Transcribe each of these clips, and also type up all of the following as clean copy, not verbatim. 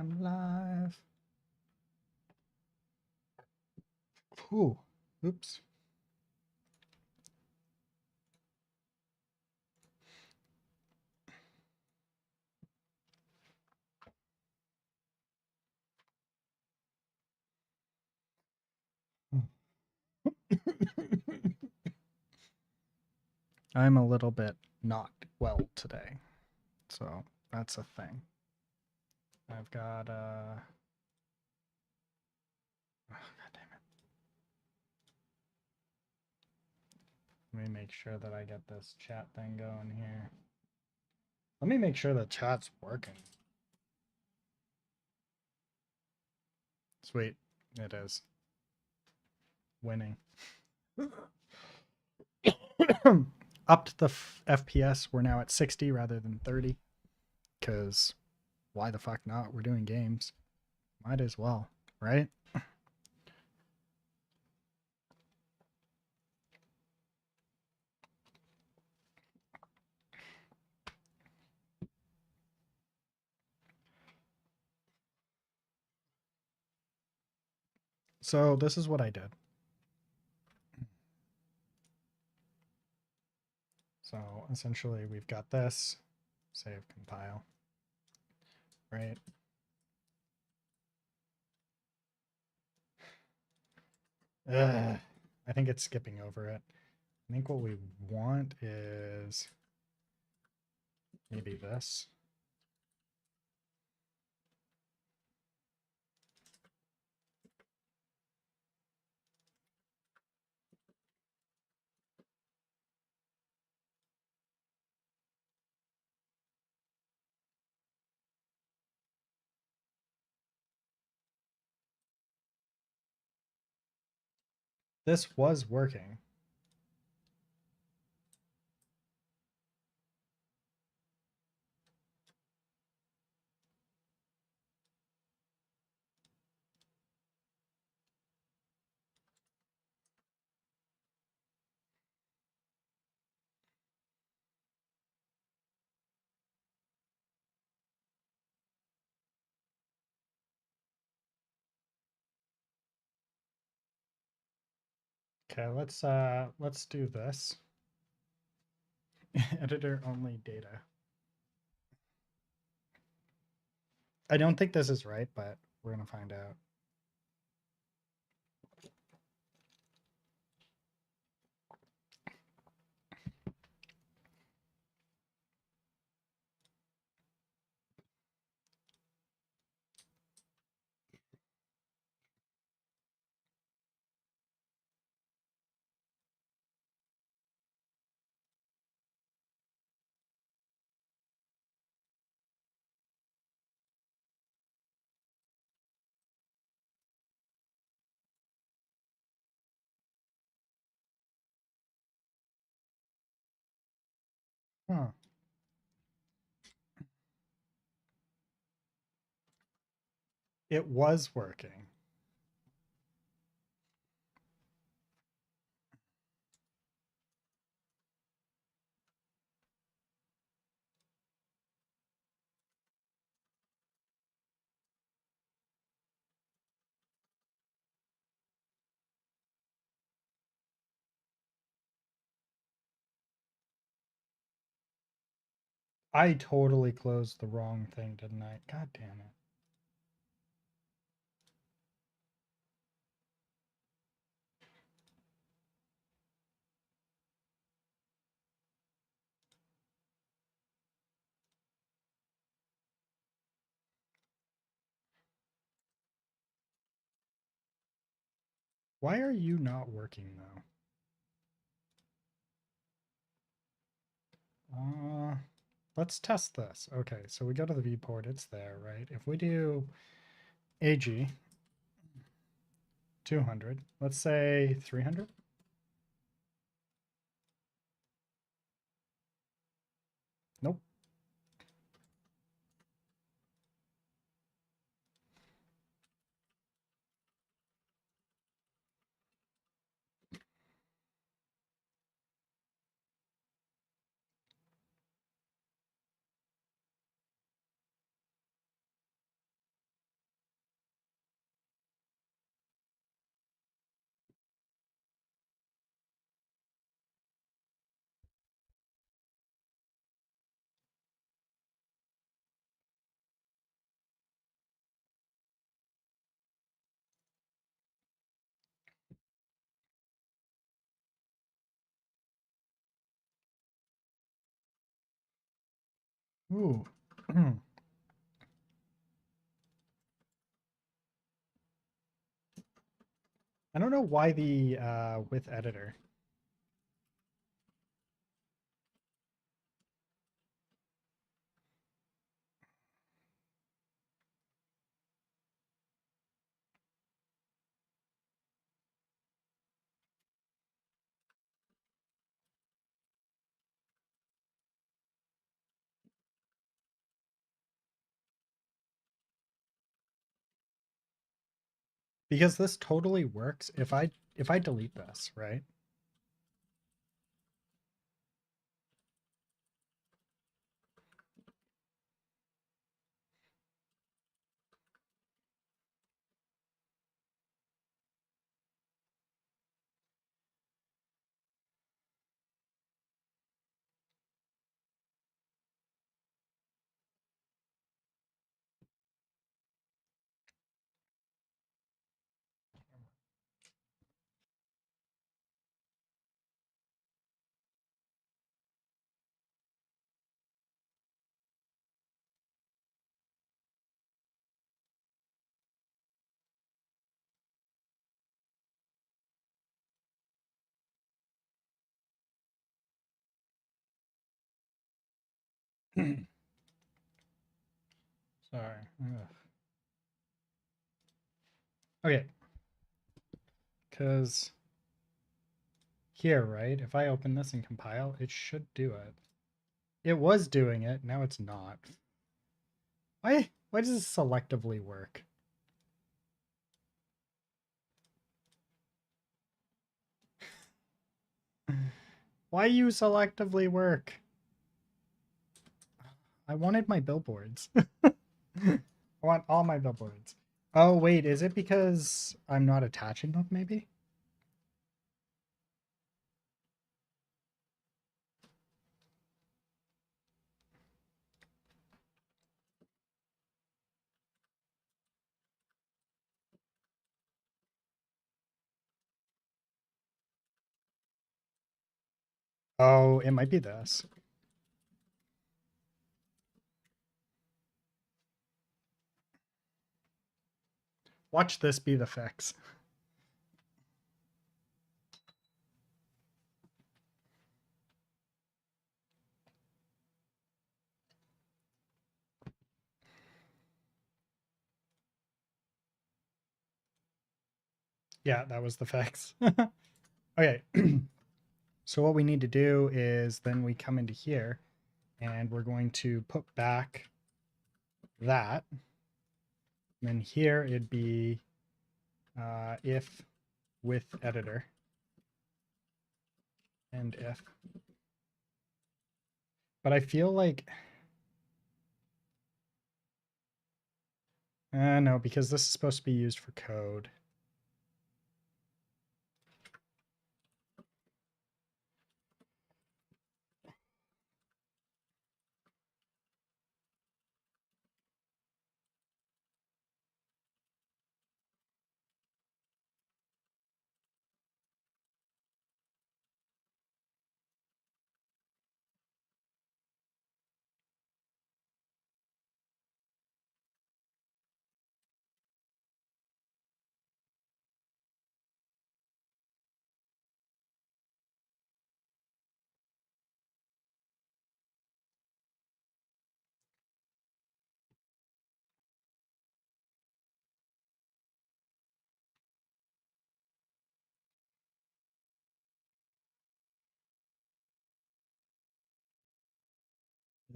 I'm live. Ooh, oops. I'm a little bit not well today, so that's a thing. I've got oh, God damn it. Let me make sure that I get this chat thing going here. Let me make sure the chat's working. Sweet, it is. Winning. Upped the FPS. We're now at 60 rather than 30. Because why the fuck not? We're doing games. Might as well, right? So this is what I did. So essentially we've got this, save compile, right? Ugh, I think it's skipping over it. I think what we want is maybe this. This was working. Okay, let's do this. Editor only data. I don't think this is right, but we're gonna find out. Huh. It was working. I totally closed the wrong thing, didn't I? God damn it. Why are you not working though? Let's test this. Okay, so we go to the viewport, it's there, right? If we do AG 200, let's say 300. Nope. Ooh. I don't know why the with editor. Because this totally works if I delete this, right? Sorry. Ugh. Okay. Because here, right? If I open this and compile, it should do it. It was doing it. Now it's not. Why does this selectively work? Why you selectively work? I wanted my billboards. I want all my billboards. Oh, wait, is it because I'm not attaching them, maybe? Oh, it might be this. Watch this be the fix. Yeah, that was the fix. Okay. So what we need to do is then we come into here and we're going to put back that. And then here it'd be if with editor and if. But I feel like no, because this is supposed to be used for code.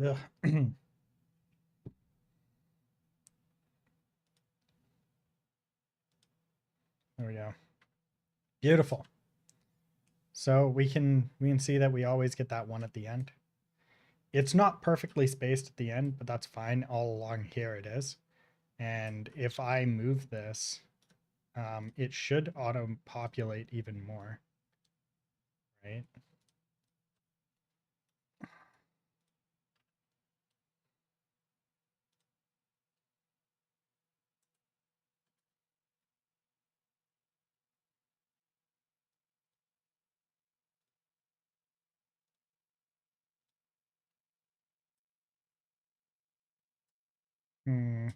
Ugh. There we go. Beautiful. So we can see that we always get that one at the end. It's not perfectly spaced at the end, but that's fine. All along here it is. And if I move this, it should auto-populate even more, right? Hmm.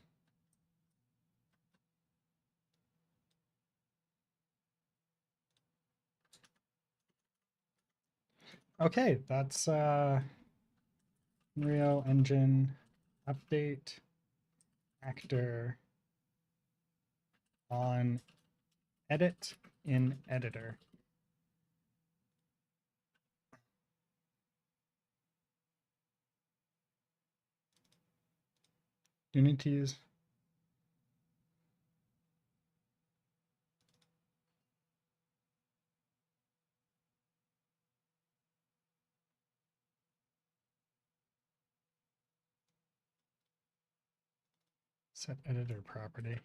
Okay, that's Unreal Engine update actor on edit in editor. You need to use set editor property.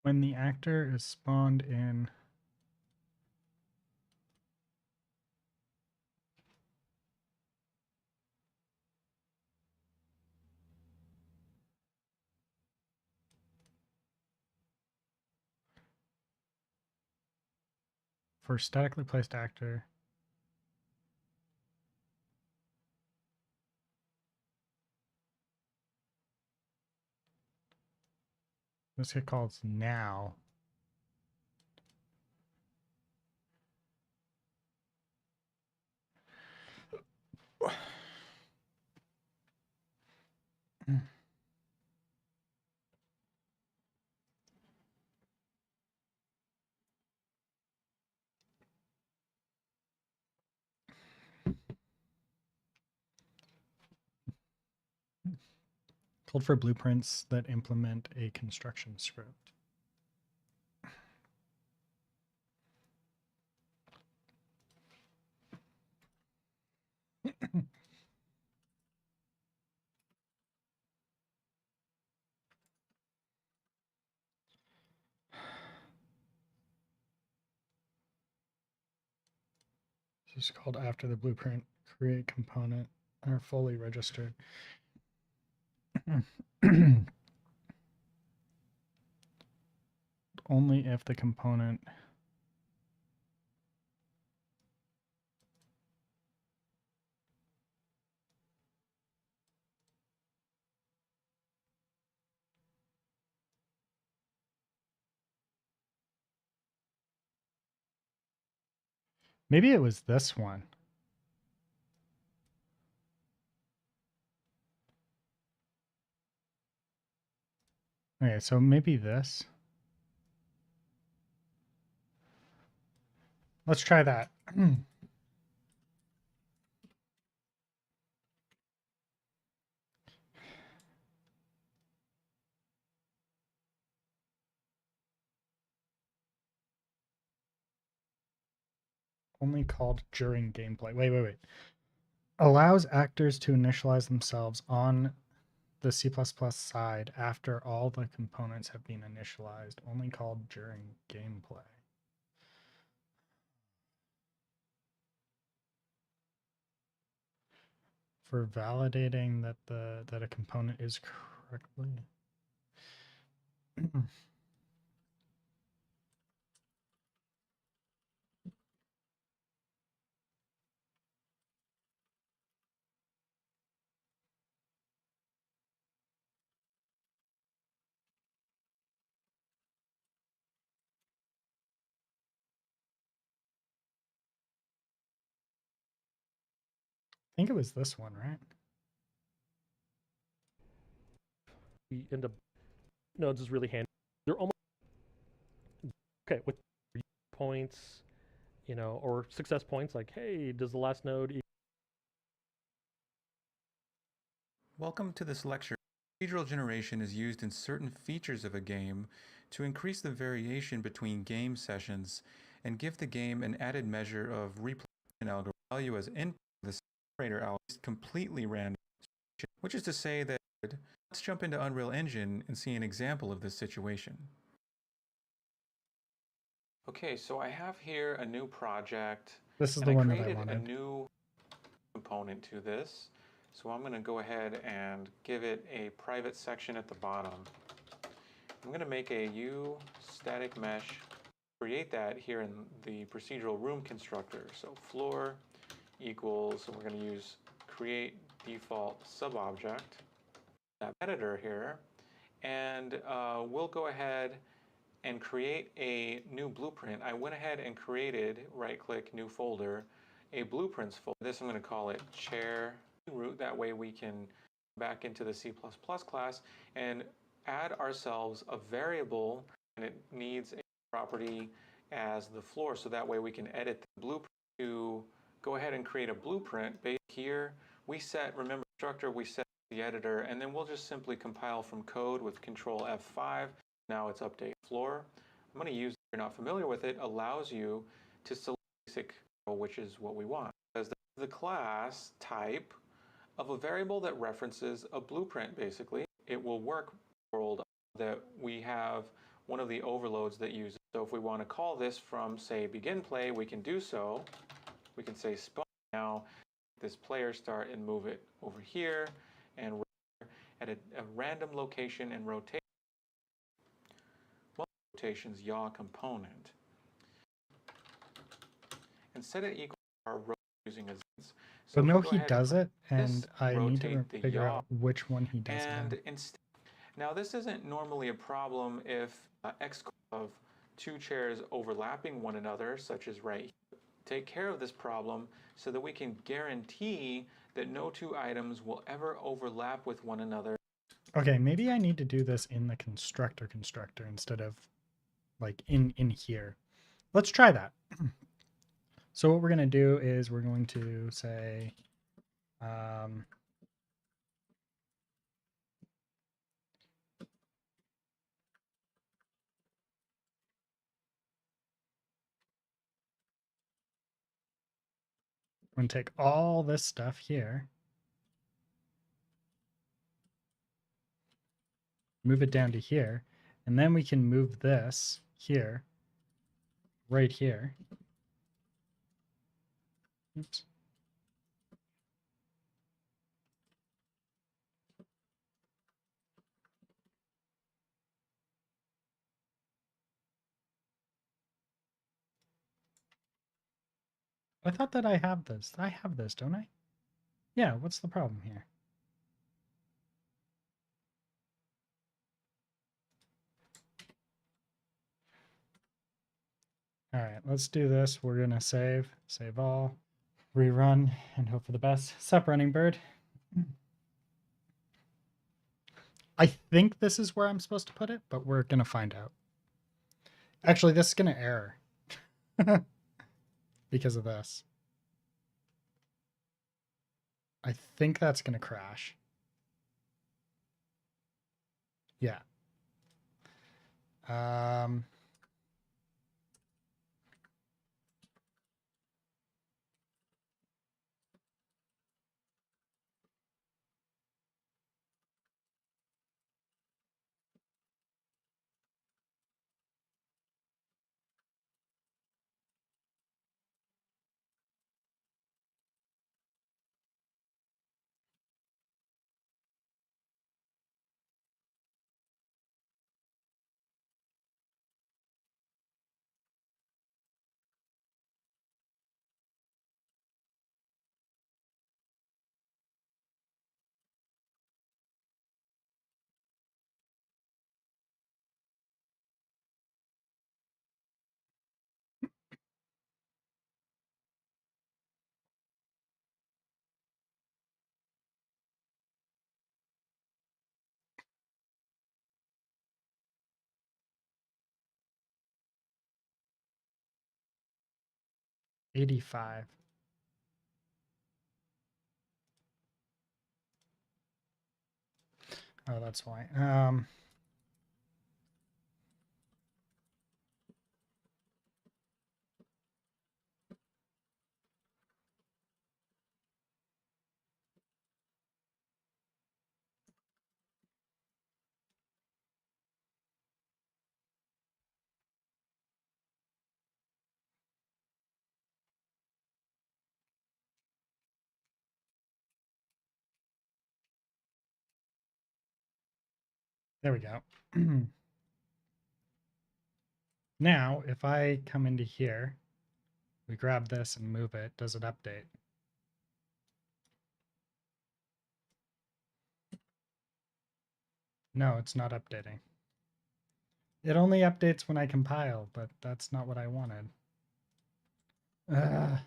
When the actor is spawned in for statically placed actor, this get called now. Called for blueprints that implement a construction script. This is called after the blueprint create component are fully registered. Only if the component maybe it was this one. Okay, so maybe this. Let's try that. Only called during gameplay. Wait. Allows actors to initialize themselves on the C++ side after all the components have been initialized. Only called during gameplay. For validating that a component is correctly. I think it was this one, right? We end up nodes is really handy. They're almost okay with points or success points like, hey, does the last node Welcome to this lecture. Procedural generation is used in certain features of a game to increase the variation between game sessions and give the game an added measure of replayability algorithm value as input. The separator algorithm is completely random, which is to say that let's jump into Unreal Engine and see an example of this situation. Okay, so I have here a new project. This is and the I one that I created a wanted. new component to this. So I'm going to go ahead and give it a private section at the bottom. I'm going to make a U static mesh, create that here in the procedural room constructor. So floor equals, and we're going to use create default subobject, that editor here, and we'll go ahead and create a new blueprint. I went ahead and created, right-click, new folder, a blueprints folder. This I'm going to call it chair root. That way we can back into the C++ class and add ourselves a variable, and it needs a property as the floor, so that way we can edit the blueprint to go ahead and create a blueprint. Here we set, remember constructor, we set the editor, and then we'll just simply compile from code with Control F5. Now it's update floor. I'm going to use, if you're not familiar with it, allows you to select basic, which is what we want. As the class type of a variable that references a blueprint, basically. It will work world that we have one of the overloads that uses. So if we want to call this from, say, begin play, we can do so. We can say spawn now, this player start, and move it over here, and at a random location and rotate rotations yaw component. And set it equal to our using a z. So if no, we go he ahead does it, and and I need to rotate the figure yaw, out which one he does it and in. now this isn't normally a problem if x of two chairs overlapping one another, such as right here. Take care of this problem so that we can guarantee that no two items will ever overlap with one another. Okay, maybe I need to do this in the constructor instead of like in here. Let's try that. So what we're going to do is we're going to say I'm going to take all this stuff here, move it down to here, and then we can move this here, right here. Oops. I thought that I have this. I have this, don't I? Yeah, what's the problem here? All right, let's do this. We're going to save all, rerun, and hope for the best. Sup, running bird? I think this is where I'm supposed to put it, but we're going to find out. Actually, this is going to error because of this. I think that's going to crash. Yeah. Um, 85. Oh, that's why. There we go. Now, if I come into here, we grab this and move it, does it update? No, it's not updating. It only updates when I compile, but that's not what I wanted. Ugh.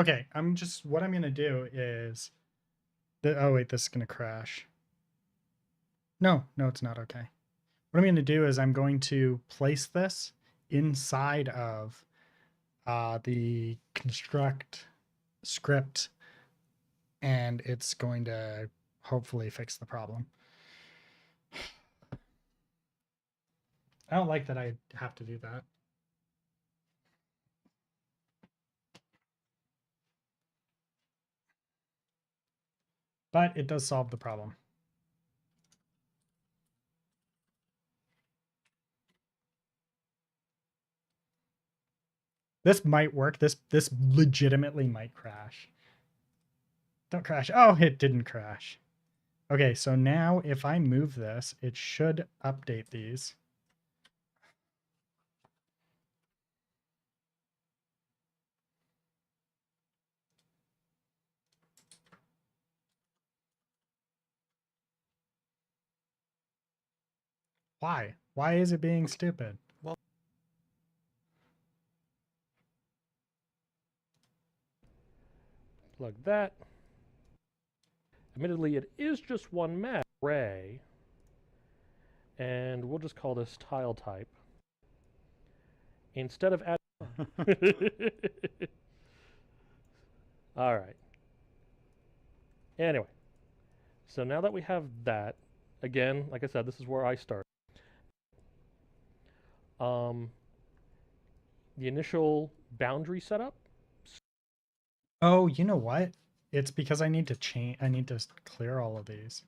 Okay, what I'm gonna do is, oh wait, this is gonna crash. No, it's not okay. What I'm gonna do is I'm going to place this inside of the construct script, and it's going to hopefully fix the problem. I don't like that I have to do that. But it does solve the problem. This might work. This legitimately might crash. Don't crash. Oh, it didn't crash. Okay, so now if I move this, it should update these. Why? Why is it being stupid? Well, Like that. Admittedly, it is just one map array, and we'll just call this tile type. Instead of adding... All right. Anyway, so now that we have that, again, like I said, this is where I start. The initial boundary setup. Oh, you know what? It's because I need to change. I need to clear all of these.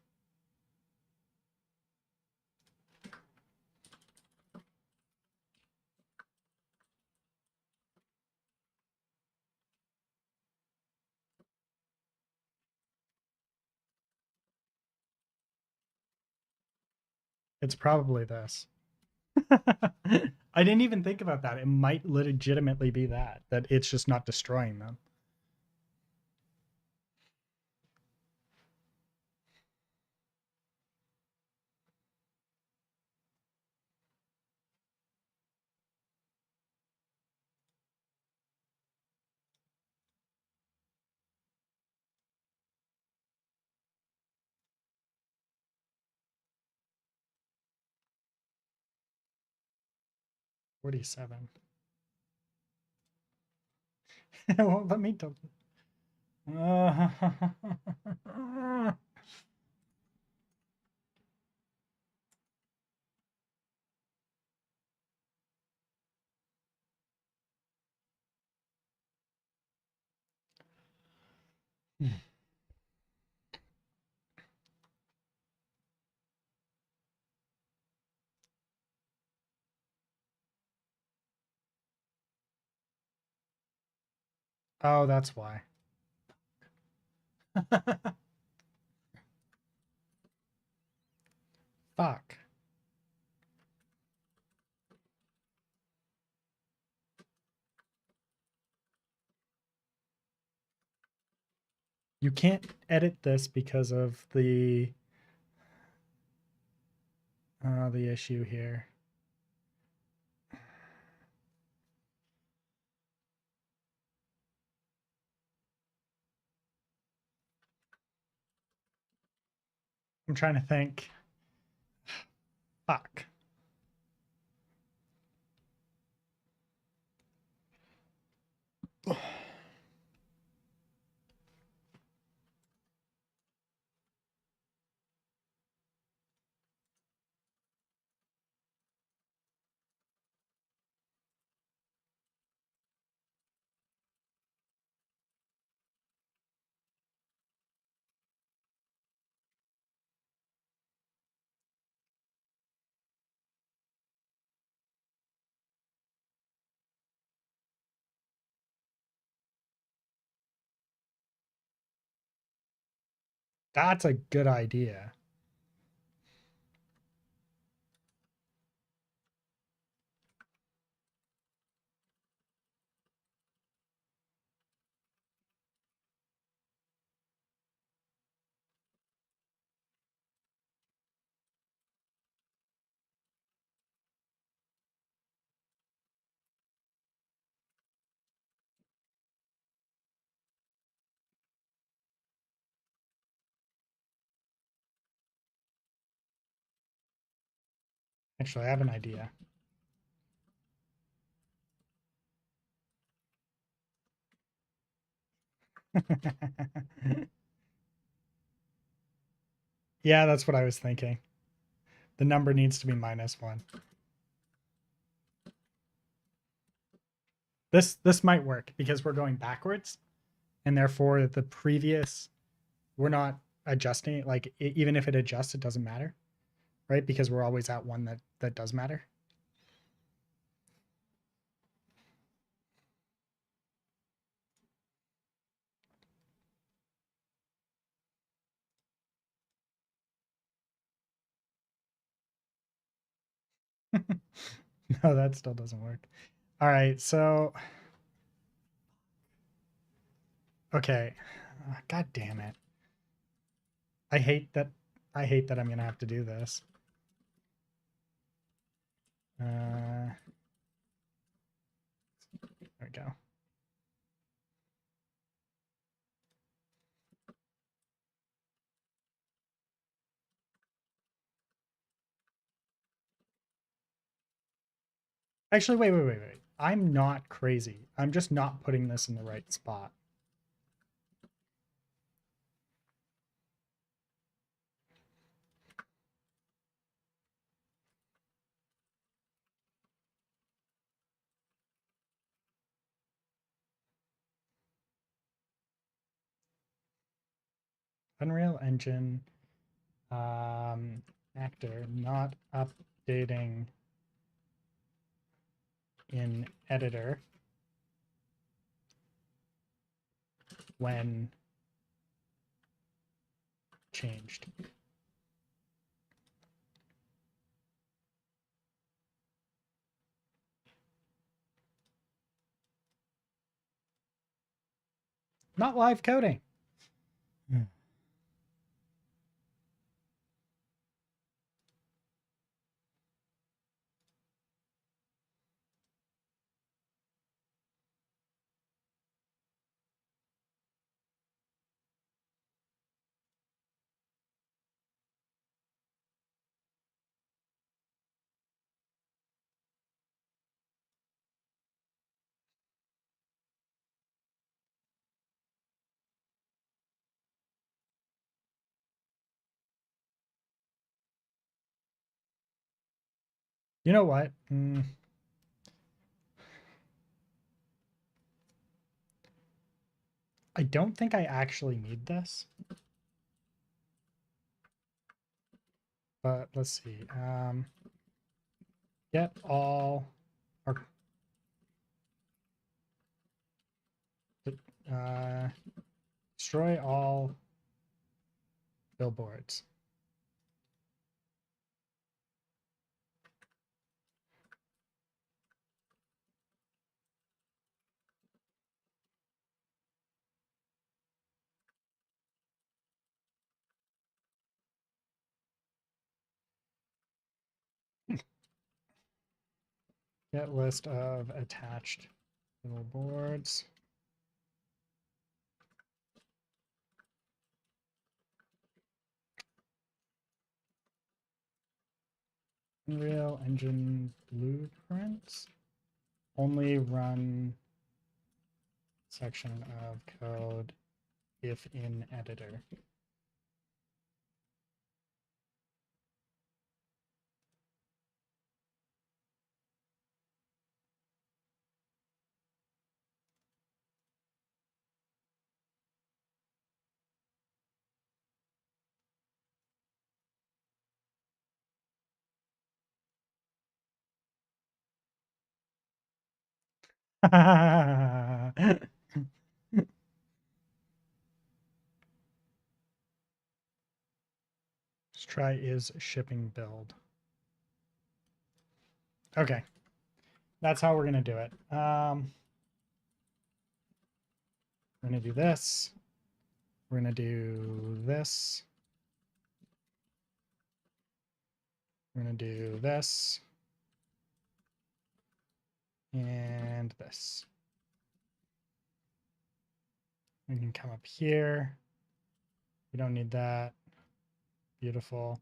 It's probably this. I didn't even think about that. It might legitimately be that it's just not destroying them. $47. It won't let me double. Oh, that's why. Fuck. You can't edit this because of the issue here. I'm trying to think. Fuck. That's a good idea. Actually, I have an idea. Yeah, that's what I was thinking. The number needs to be -1. This might work because we're going backwards, and therefore the previous, we're not adjusting it. Like even if it adjusts, it doesn't matter, right? Because we're always at one that does matter. No, that still doesn't work. All right, so okay. God damn it. I hate that I'm gonna have to do this. There we go. Actually, wait. I'm not crazy. I'm just not putting this in the right spot. Unreal Engine actor not updating in editor when changed. Not live coding. You know what? I don't think I actually need this. But let's see. Get all or destroy all billboards. Get list of attached billboards. Unreal Engine blueprints. Only run section of code if in editor. Let's try is shipping build. Okay. That's how we're going to do it. We're going to do this. We're going to do this. We're going to do this. And this. We can come up here. We don't need that. Beautiful.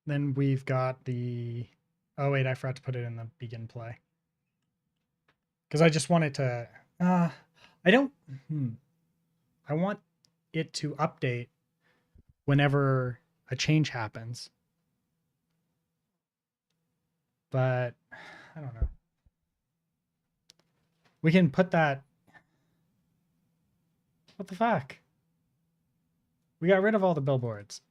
Then we've got the, oh wait, I forgot to put it in the begin play. Because I just want it to, I don't, I want it to update whenever a change happens. But I don't know. We can put that, what the fuck? We got rid of all the billboards.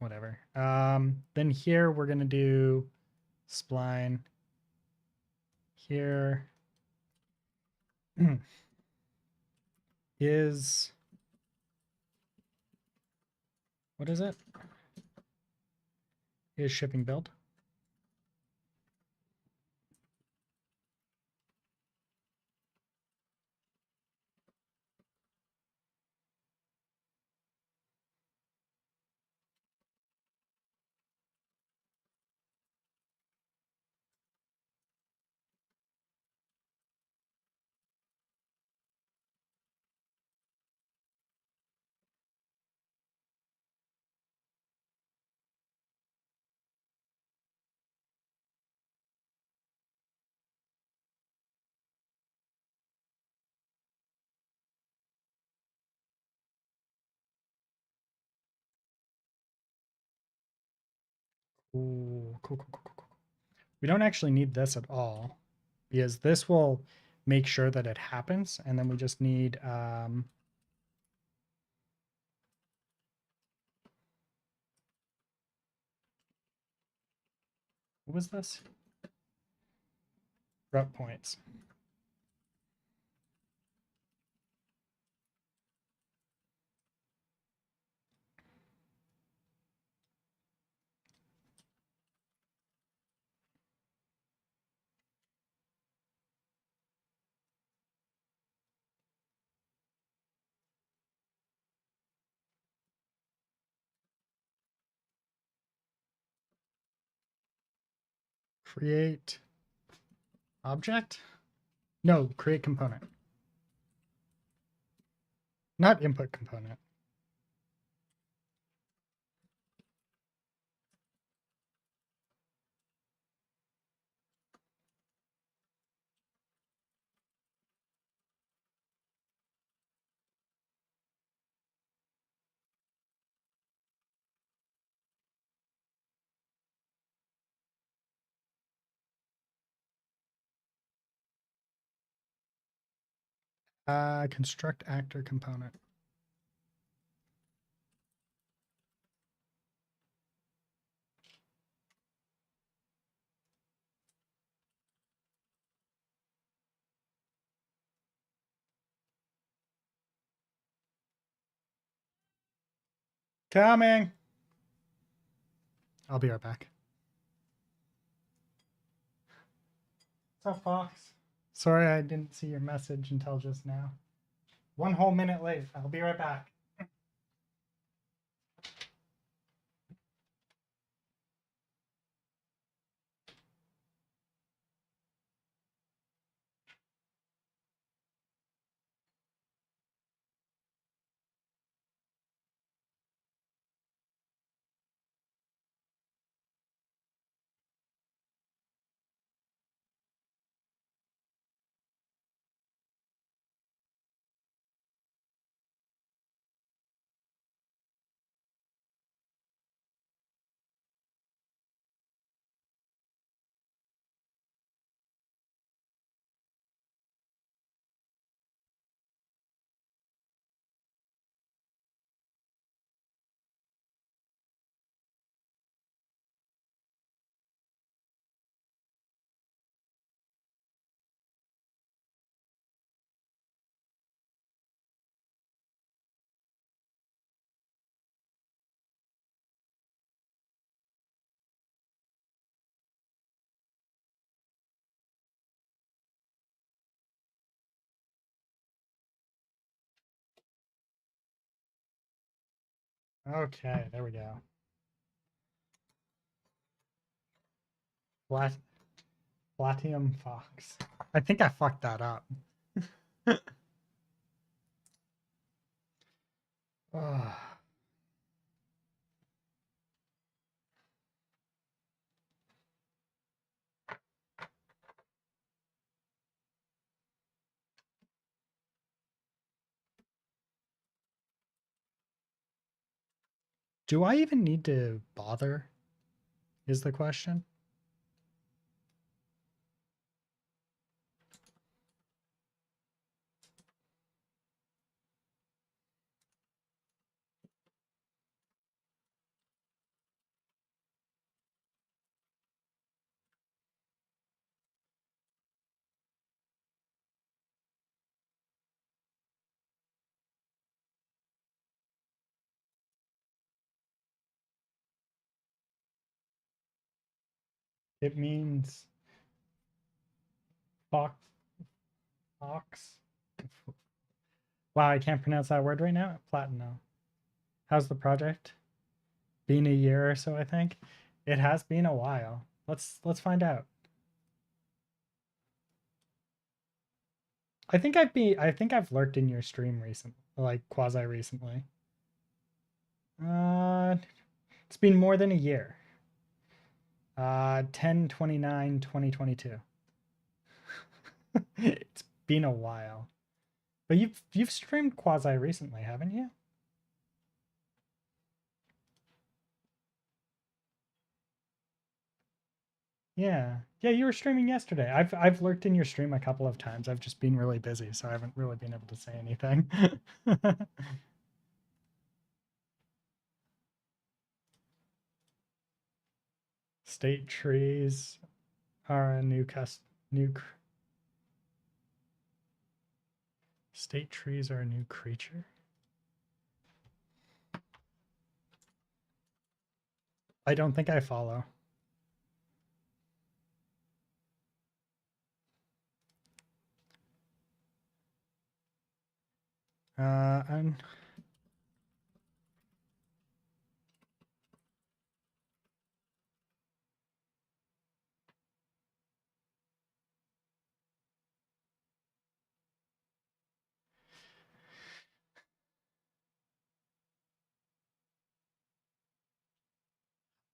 Whatever. Then here we're going to do spline. Here is, what is it? Is shipping build. Ooh, cool. We don't actually need this at all because this will make sure that it happens. And then we just need, what was this? Route points. Create object? No, create component. Not input component. Construct actor component. Coming. I'll be right back. What's up, Fox? Sorry I didn't see your message until just now. 1 whole minute late. I'll be right back. Okay, there we go. Platinum Fox. I think I fucked that up. Ugh. Do I even need to bother? Is the question. It means Fox. Fox. Wow, I can't pronounce that word right now. Platinum. How's the project? Been a year or so, I think. It has been a while. Let's find out. I think I've lurked in your stream recently, like quasi recently. It's been more than a year. 10/29/2022. It's been a while. But you've streamed quasi recently, haven't you? Yeah. Yeah, you were streaming yesterday. I've lurked in your stream a couple of times. I've just been really busy, so I haven't really been able to say anything. State trees are a state trees are a new creature. I don't think I follow. I'm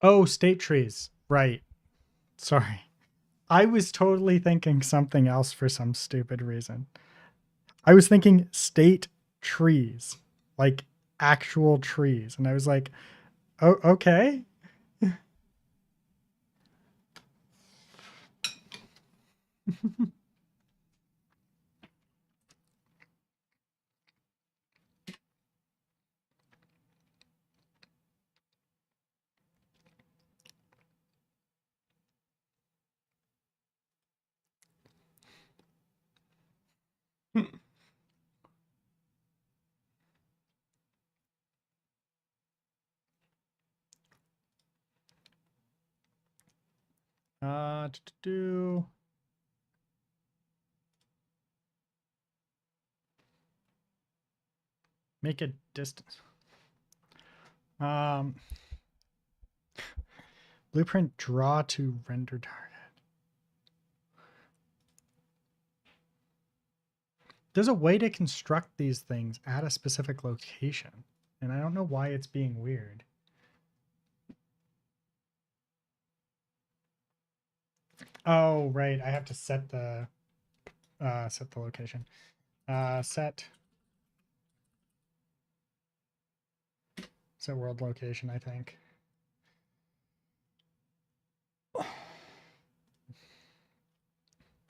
Oh, state trees. Right. Sorry. I was totally thinking something else for some stupid reason. I was thinking state trees, like actual trees. And I was like, oh, okay. Do make a distance. Blueprint draw to render target. There's a way to construct these things at a specific location, and I don't know why it's being weird. Oh, right. I have to set the location. Set world location, I think.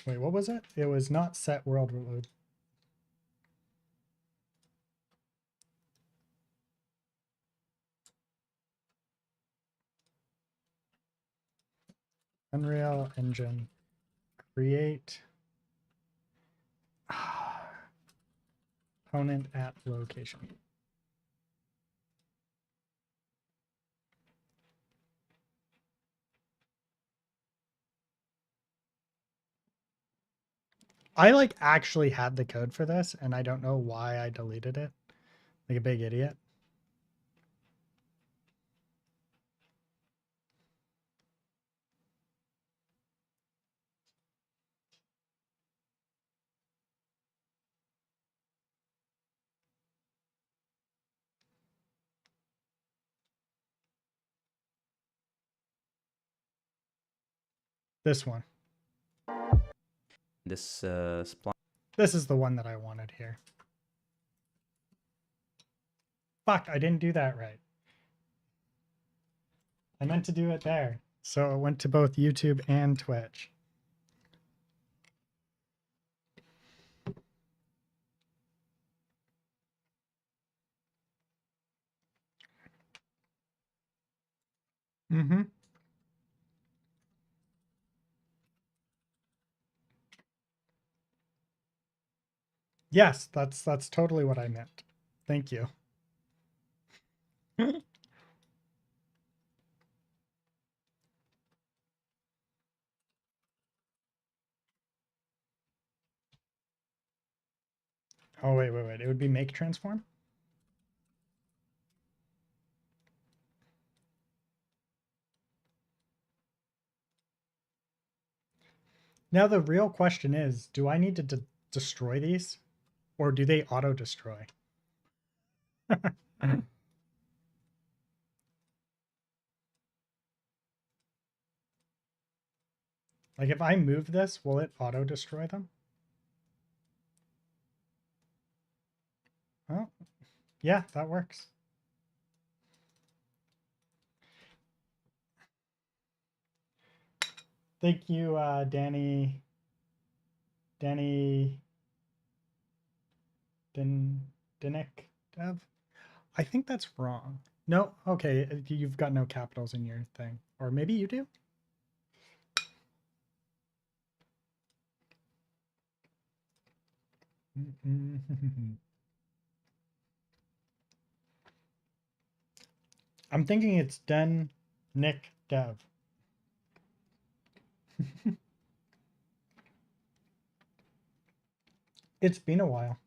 Wait, what was it? It was not set world load. Unreal Engine create opponent at location. I like actually had the code for this and I don't know why I deleted it. Like a big idiot. This one. This This is the one that I wanted here. Fuck, I didn't do that right. I meant to do it there. So it went to both YouTube and Twitch. Mm-hmm. Yes, that's totally what I meant. Thank you. Oh, wait. It would be make transform? Now the real question is, do I need to destroy these? Or do they auto-destroy? Like if I move this, will it auto-destroy them? Oh, yeah, that works. Thank you, Danny Dinick Dev. I think that's wrong. No, okay, you've got no capitals in your thing. Or maybe you do? I'm thinking it's Den Nick Dev. It's been a while.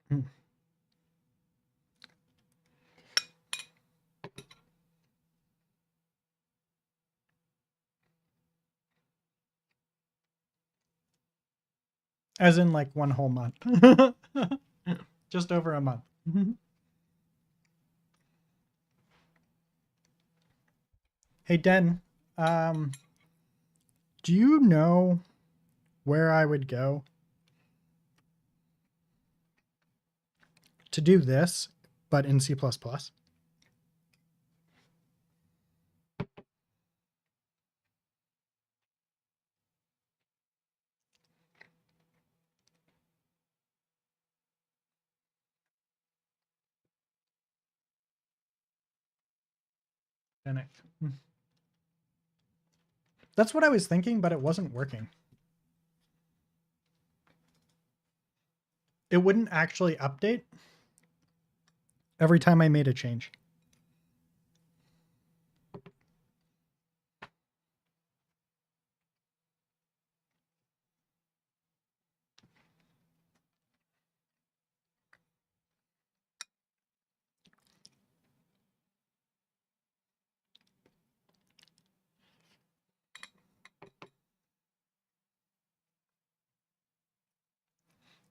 Hmm. As in like one whole month. Just over a month. Hey, Den, do you know where I would go to do this, but in C++? That's what I was thinking, but it wasn't working. it wouldn't actually update every time I made a change.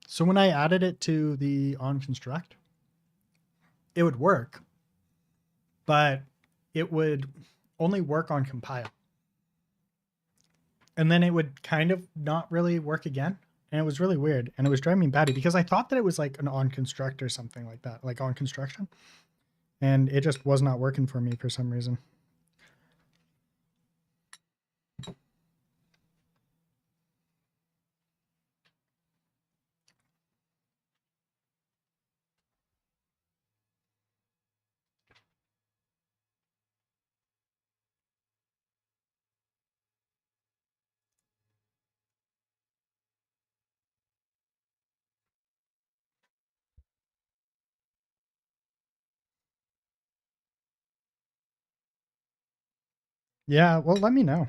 So when I added it to the on construct, it would work, but it would only work on compile. And then it would kind of not really work again. And it was really weird. And it was driving me batty because I thought that it was like an on construct or something like that, like on construction. And it just was not working for me for some reason. Yeah, well, let me know.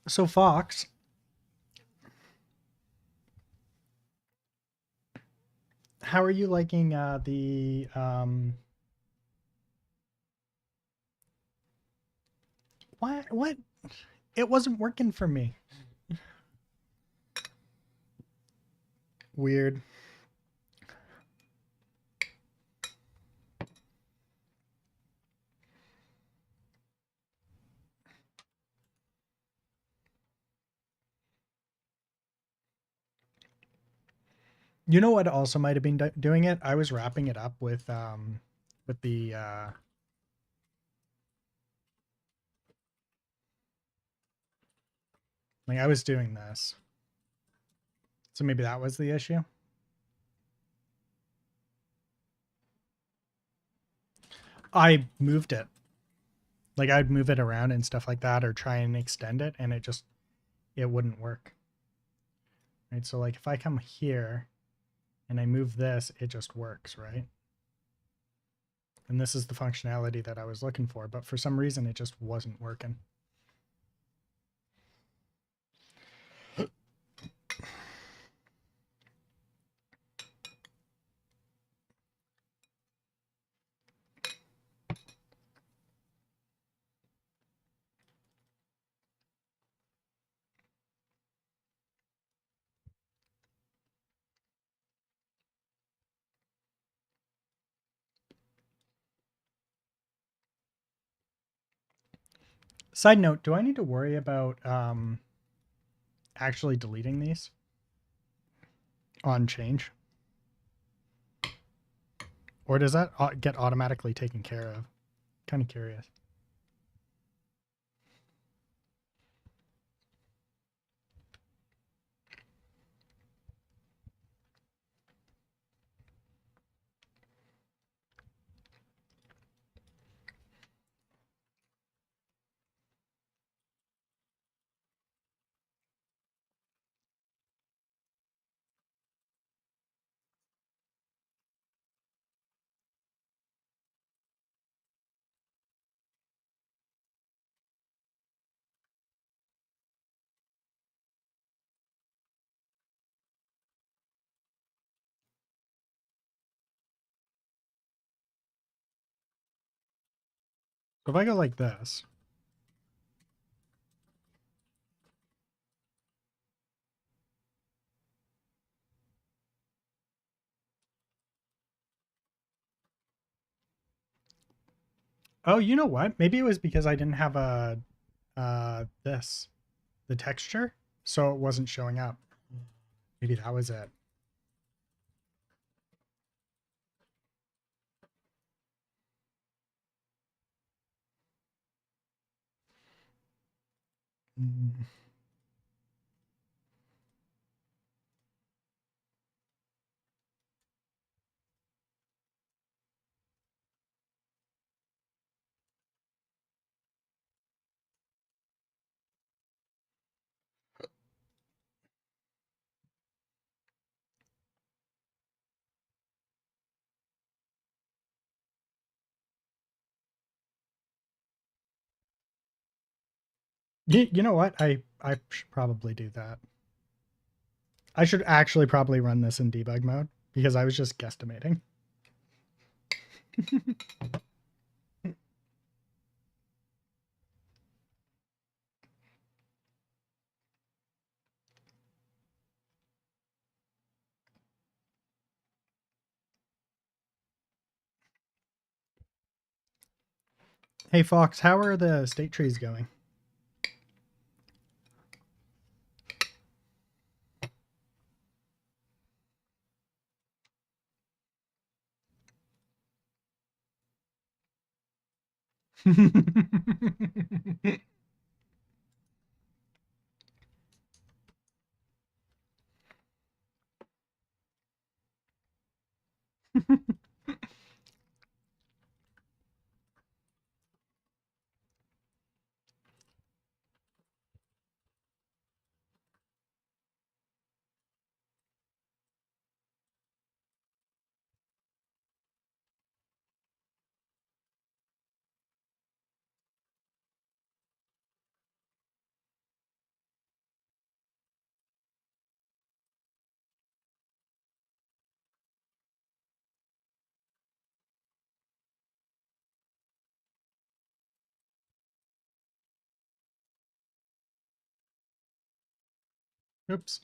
So Fox, how are you liking the what? It wasn't working for me. Weird. You know what also might have been doing it? I was wrapping it up with the like I was doing this. So maybe that was the issue. I moved it. Like I'd move it around and stuff like that or try and extend it and it wouldn't work. Right? So like if I come here and I move this, it just works, right? And this is the functionality that I was looking for, but for some reason it just wasn't working. Side note, do I need to worry about actually deleting these on change? Or does that get automatically taken care of? Kind of curious. So if I go like this, oh, you know what? Maybe it was because I didn't have a the texture, so it wasn't showing up. Maybe that was it. Mm. You know what? I should probably do that. I should actually probably run this in debug mode because I was just guesstimating. Hey Fox, how are the state trees going? Oops.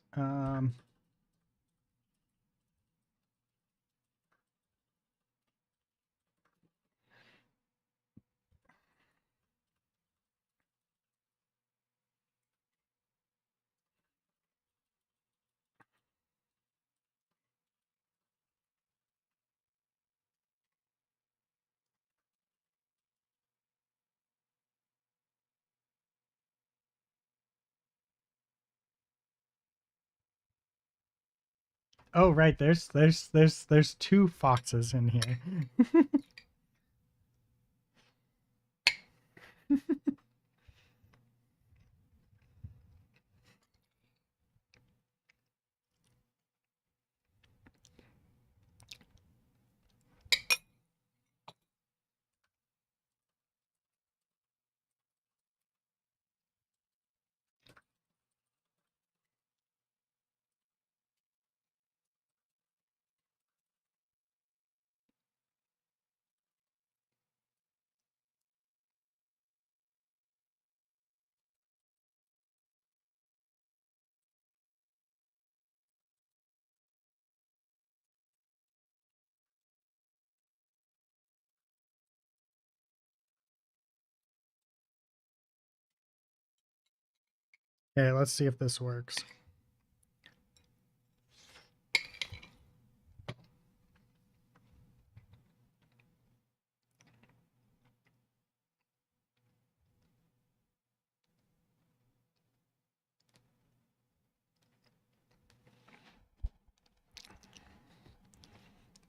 Oh right, there's two foxes in here. 'Kay, let's see if this works.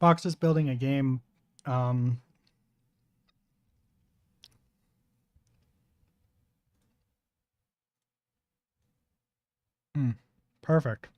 Fox is building a game. Um, Perfect.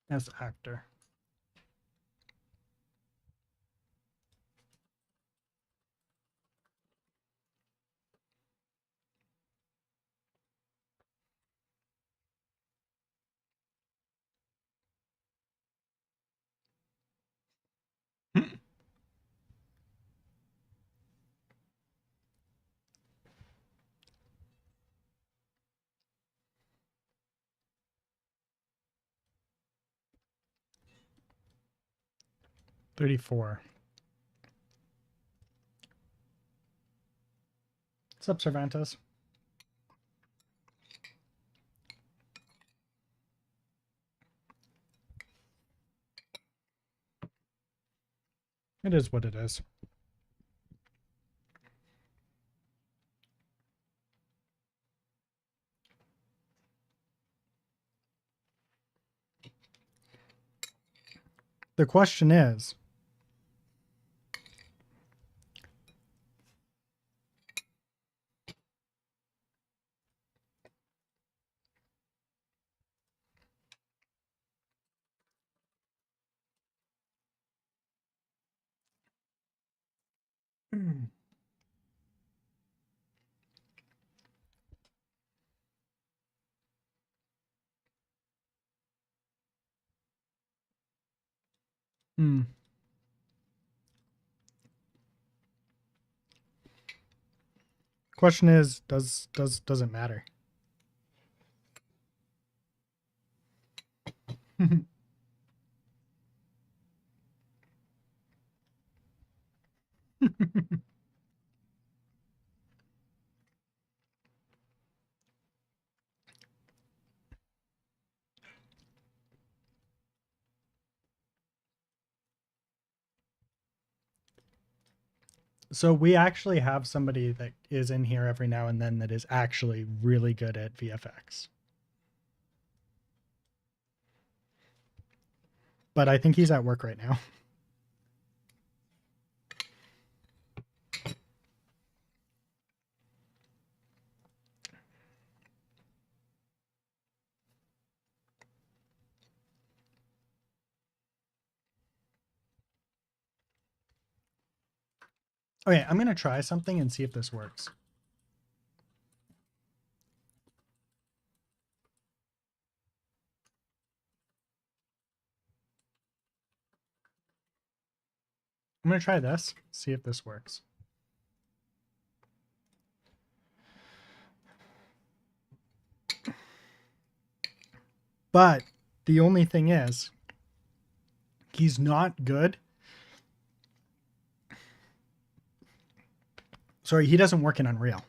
As actor. $34. What's up, Cervantes? It is what it is. The question is, hmm. Question is, does it matter? So we actually have somebody that is in here every now and then that is actually really good at VFX. But I think he's at work right now. Okay, I'm gonna try something and see if this works. I'm gonna try this, see if this works. But the only thing is, he's not good. Sorry, he doesn't work in Unreal.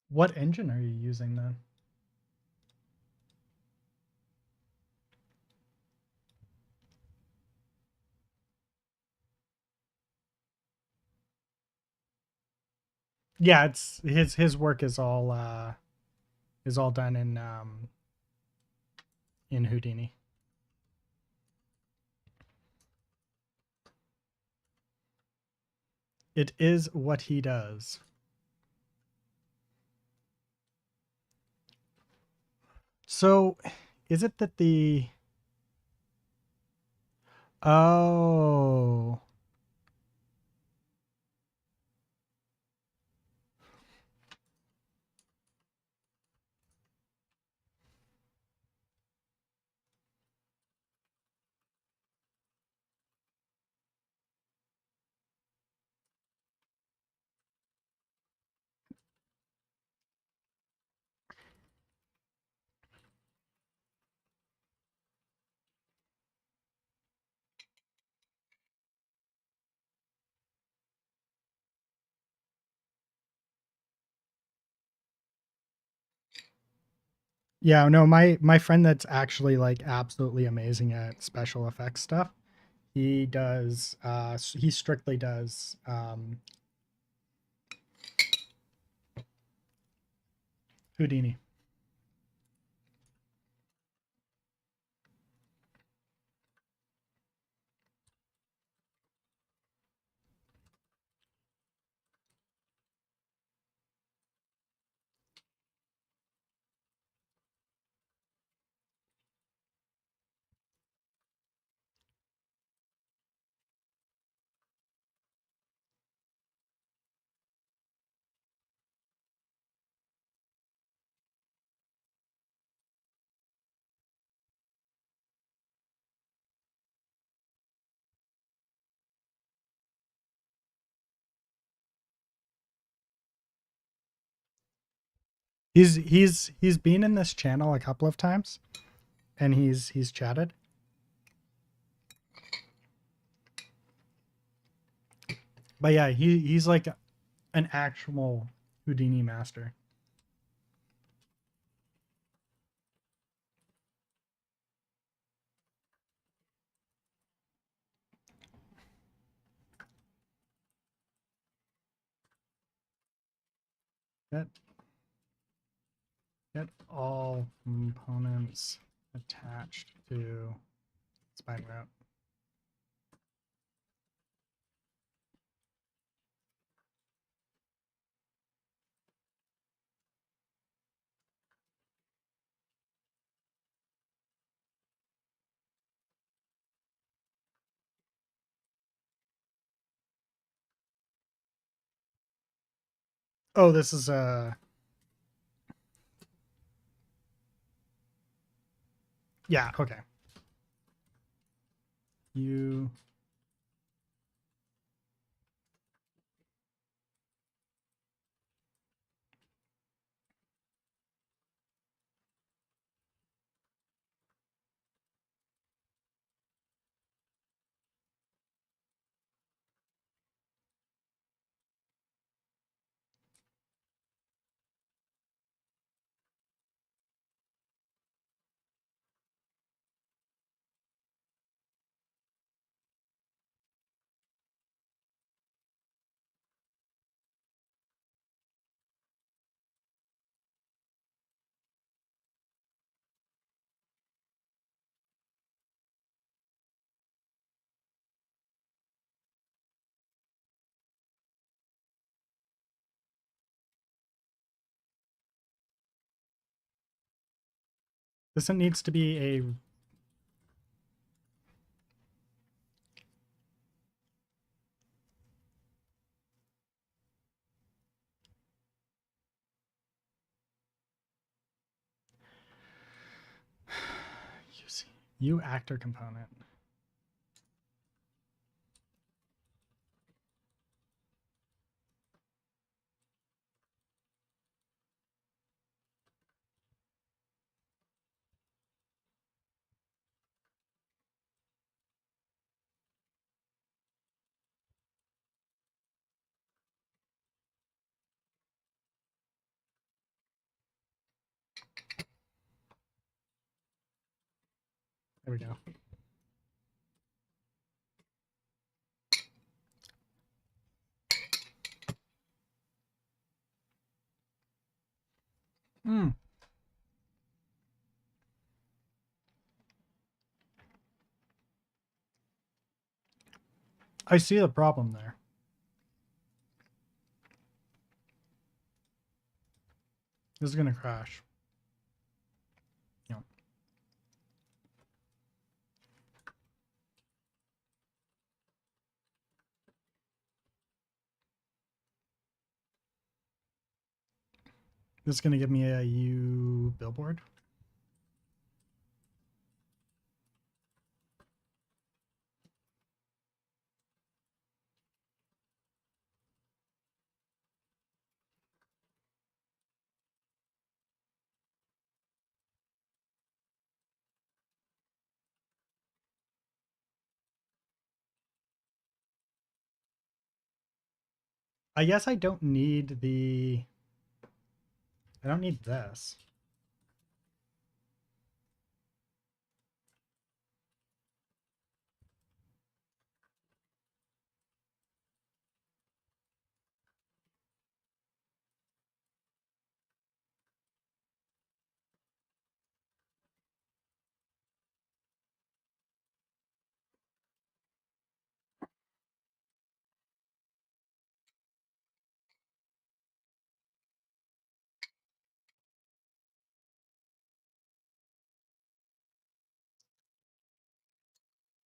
What engine are you using then? Yeah, it's his work is all done in Houdini. It is what he does. So, is it that the oh yeah, no, my friend that's actually like absolutely amazing at special effects stuff. He does he strictly does Houdini. He's been in this channel a couple of times, and he's chatted. But yeah, he's like an actual Houdini master. Get all components attached to spine route. Oh, this is yeah, okay. You this needs to be a you actor component. There we go. Hmm. I see the problem there. This is gonna crash. Yeah. This is gonna give me a U billboard. I guess I don't need the I don't need this.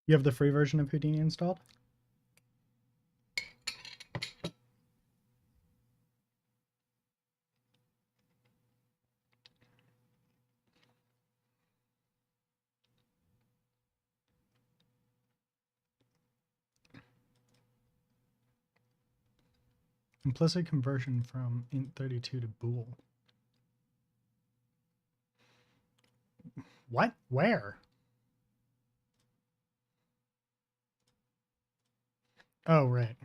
You have the free version of Houdini installed? Implicit conversion from int32 to bool. What? Where? Oh, right.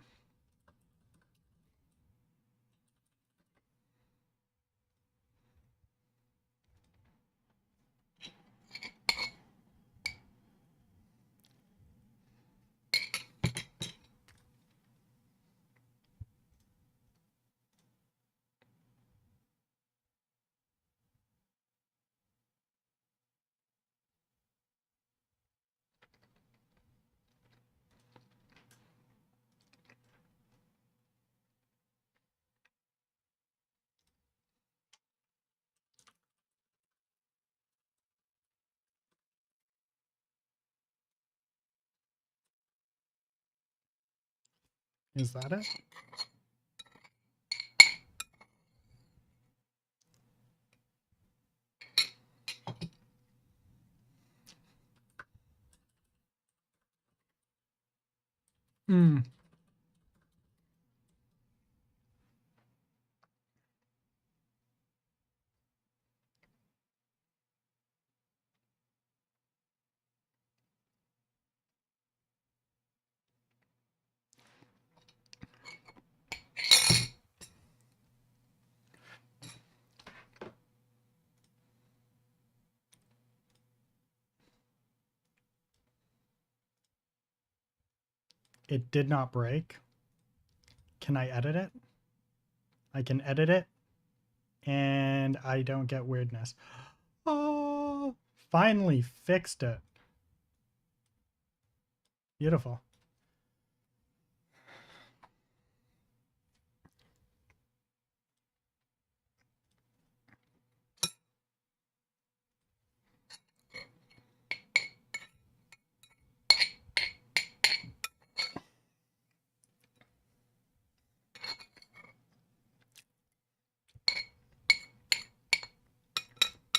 Is that it? Hmm. It did not break. Can I edit it? I can edit it, and I don't get weirdness. Oh, finally fixed it. Beautiful.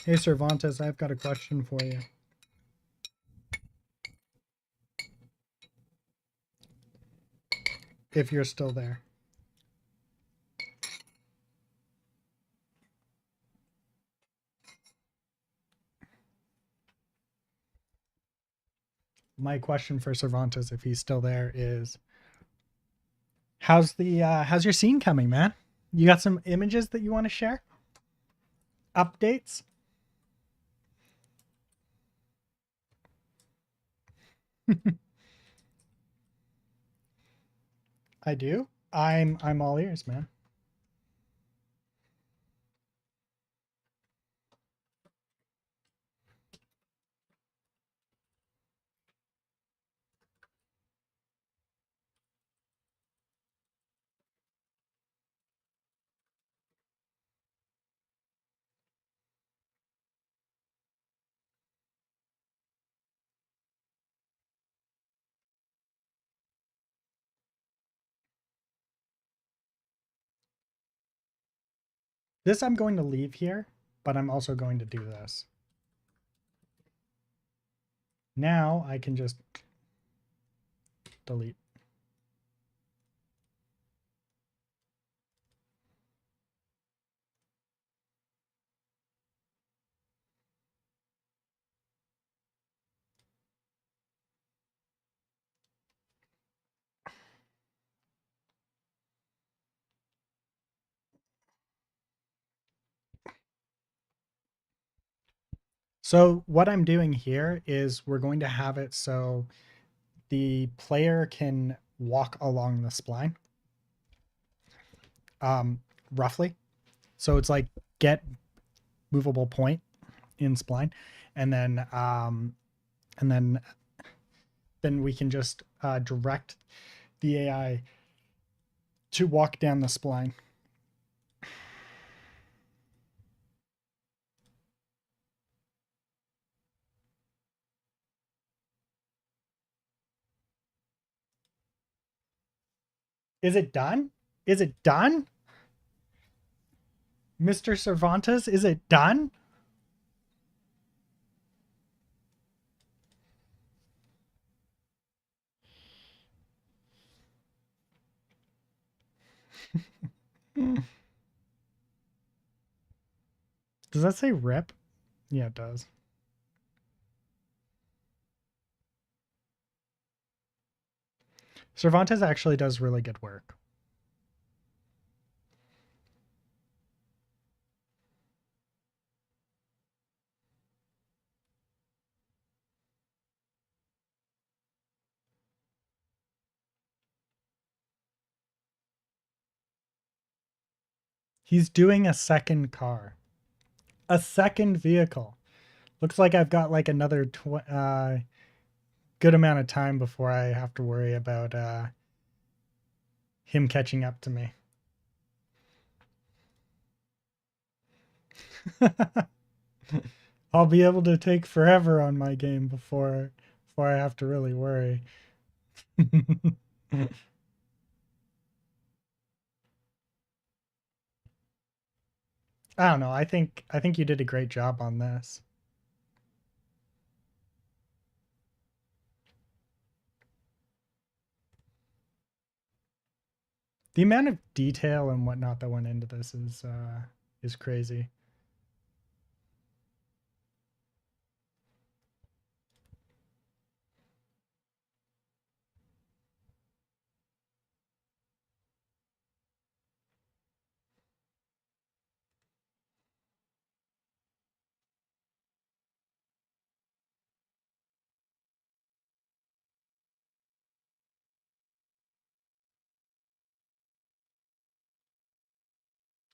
Hey, Cervantes, I've got a question for you. If you're still there. My question for Cervantes, if he's still there, is how's your scene coming, man? You got some images that you want to share? Updates? I do. I'm all ears, man. This I'm going to leave here, but I'm also going to do this. Now I can just delete. So what I'm doing here is we're going to have it so the player can walk along the spline, roughly. So it's like get movable point in spline, and then we can just direct the AI to walk down the spline. Is it done? Is it done? Mr. Cervantes, is it done? Does that say rip? Yeah, it does. Cervantes actually does really good work. He's doing a second car. A second vehicle. Looks like I've got like another good amount of time before I have to worry about him catching up to me. I'll be able to take forever on my game before I have to really worry. I don't know. I think you did a great job on this. The amount of detail and whatnot that went into this is crazy.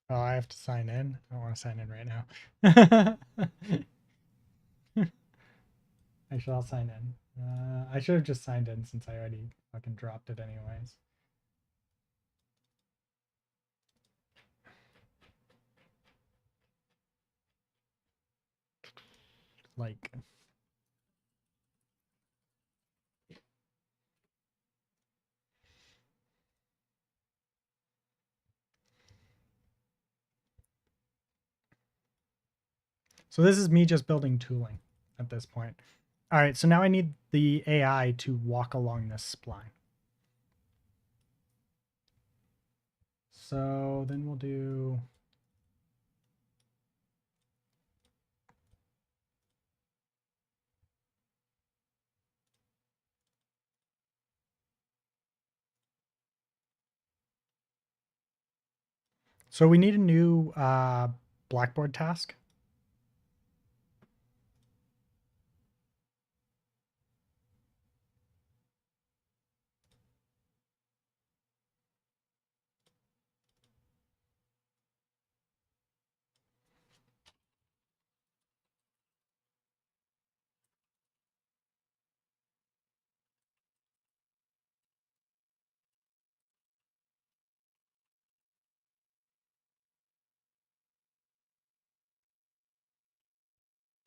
Oh, I have to sign in. I don't want to sign in right now. Actually, I'll sign in. I should have just signed in since I already fucking dropped it anyways. Like, so this is me just building tooling at this point. All right, so now I need the AI to walk along this spline. So then we'll do so we need a new Blackboard task.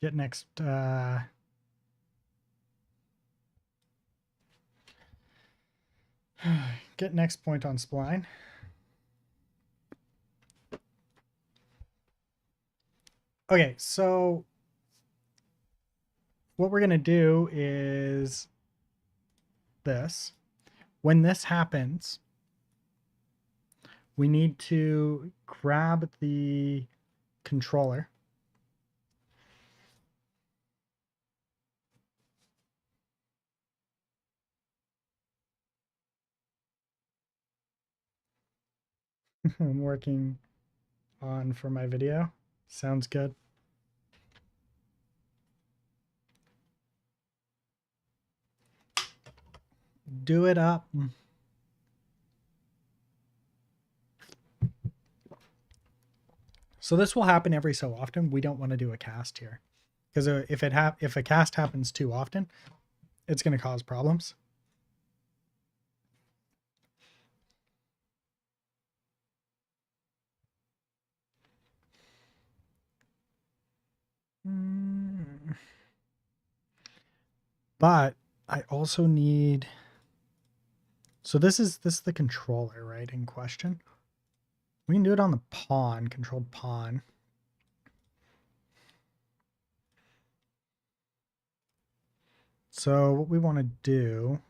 Get next get next point on spline. Okay, so what we're going to do is this. When this happens, we need to grab the controller. I'm working on for my video. Sounds good. Do it up. So this will happen every so often. We don't want to do a cast here because if a cast happens too often, it's going to cause problems. But I also need. So this is the controller, right, in question. We can do it on the pawn, controlled pawn. So what we want to do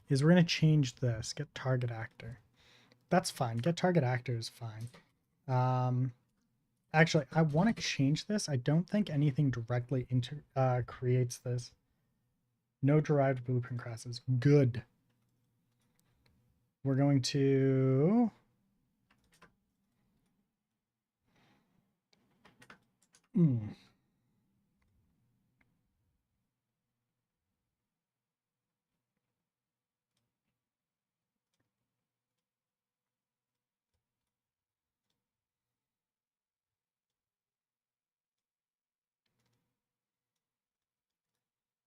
is we're going to change this, get target actor. That's fine. Get target actor is fine. Actually, I want to change this. I don't think anything directly creates this. No derived blueprint classes. Good. We're going to...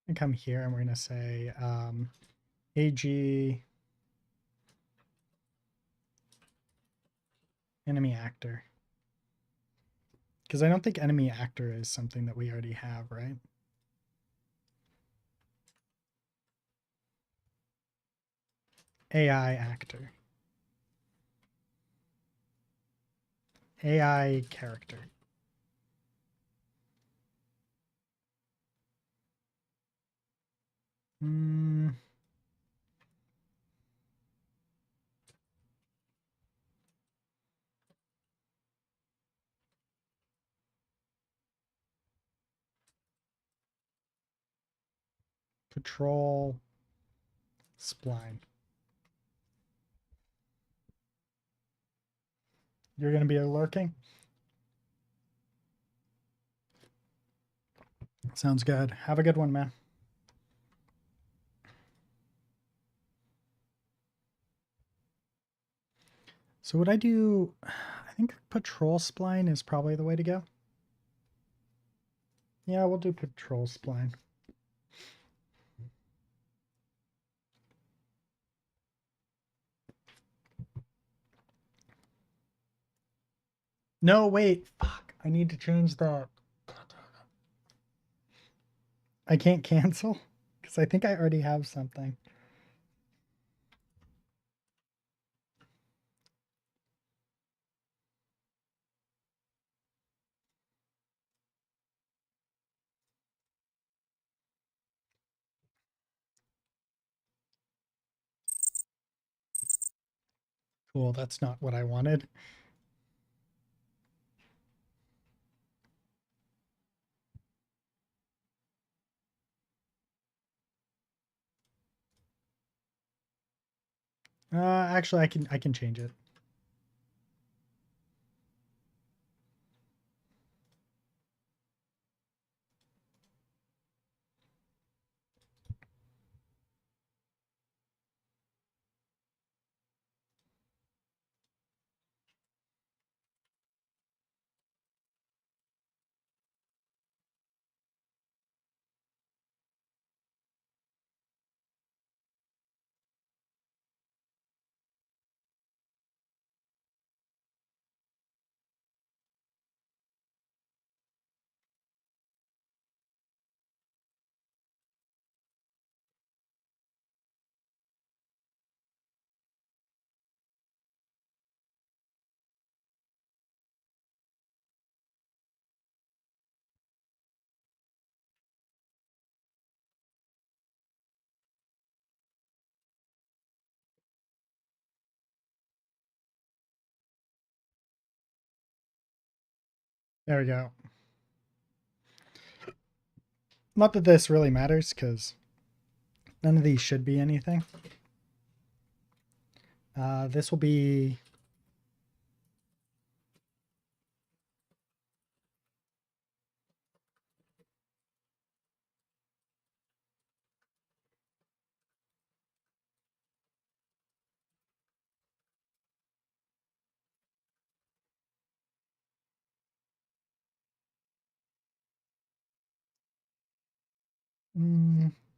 And come here and we're going to say AG enemy actor. Because I don't think enemy actor is something that we already have, right? AI actor. AI character. Patrol spline. You're going to be lurking? Sounds good. Have a good one, man. So what I do, I think patrol spline is probably the way to go. Yeah, we'll do patrol spline. No, wait. Fuck. I need to change that. I can't cancel because I think I already have something. Cool, that's not what I wanted. Actually, I can change it. There we go. Not that this really matters because none of these should be anything. This will be...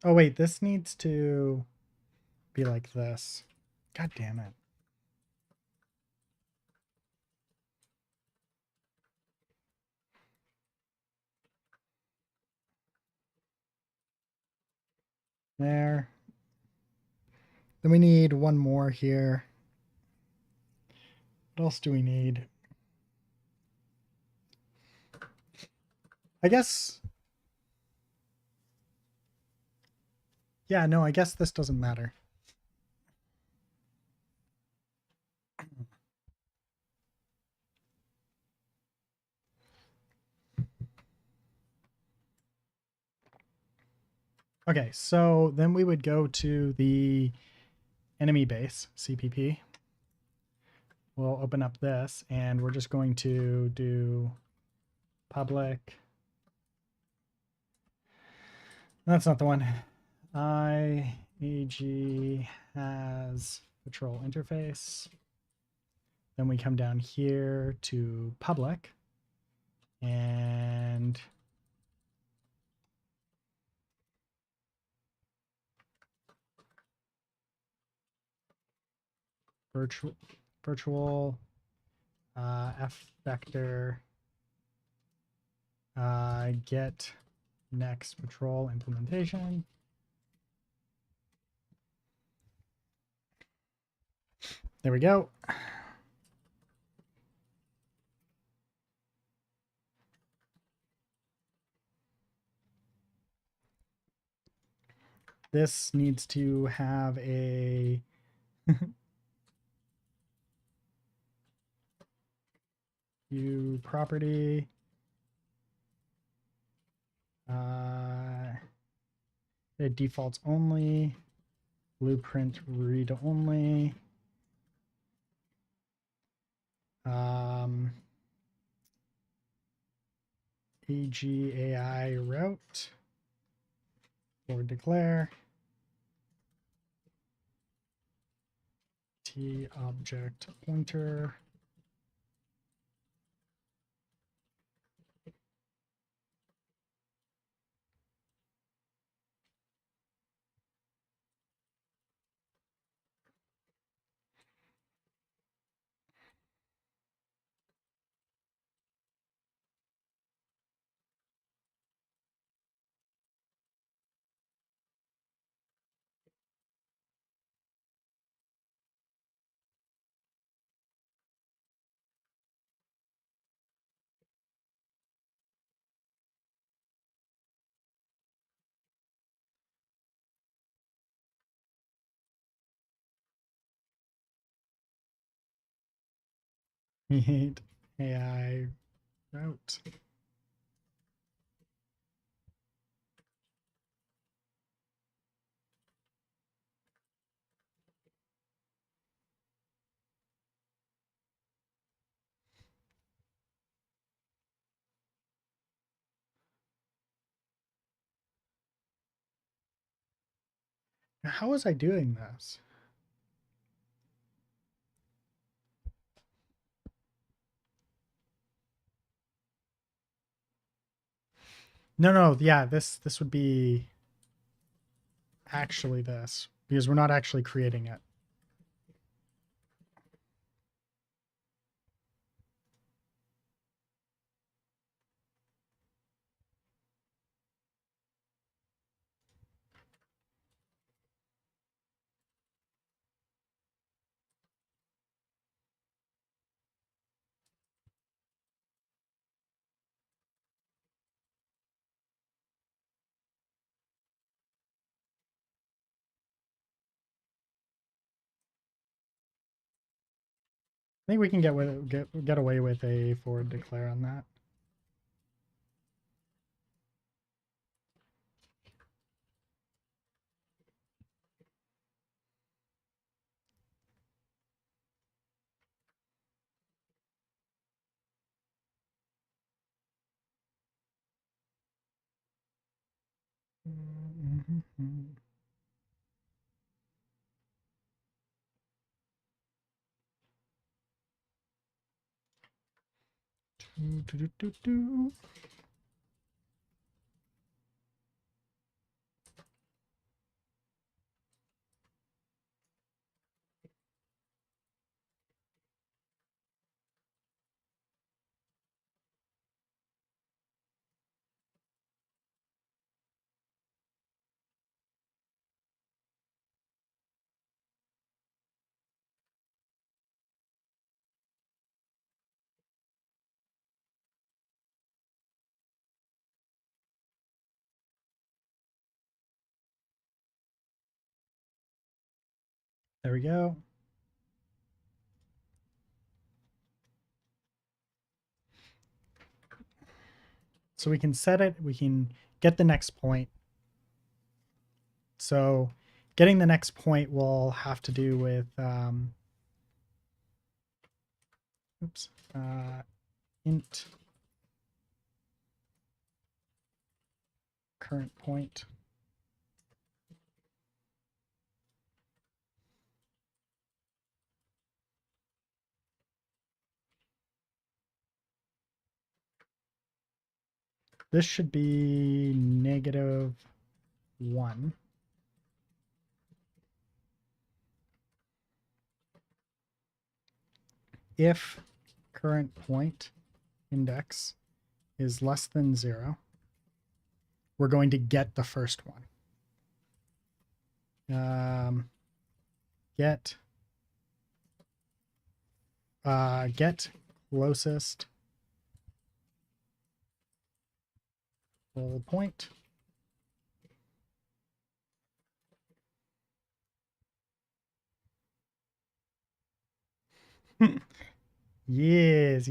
Oh, wait, this needs to be like this. God damn it. There. Then we need one more here. What else do we need? I guess... Yeah, no, I guess this doesn't matter. Okay, so then we would go to the enemy base, CPP. We'll open up this and we're just going to do public. That's not the one. IAG has patrol interface. Then we come down here to public and virtual F vector get next patrol implementation. There we go. This needs to have a view property. It defaults only, blueprint read only. AGAI route or declare T object pointer. Need AI route. How was I doing this? No, yeah, this would be actually this because we're not actually creating it. I think we can get away with a forward declare on that. There we go. So we can set it, we can get the next point. So getting the next point will have to do with oops, int current point. This should be -1. If current point index is less than 0, we're going to get the first one. Get closest full point. Yes.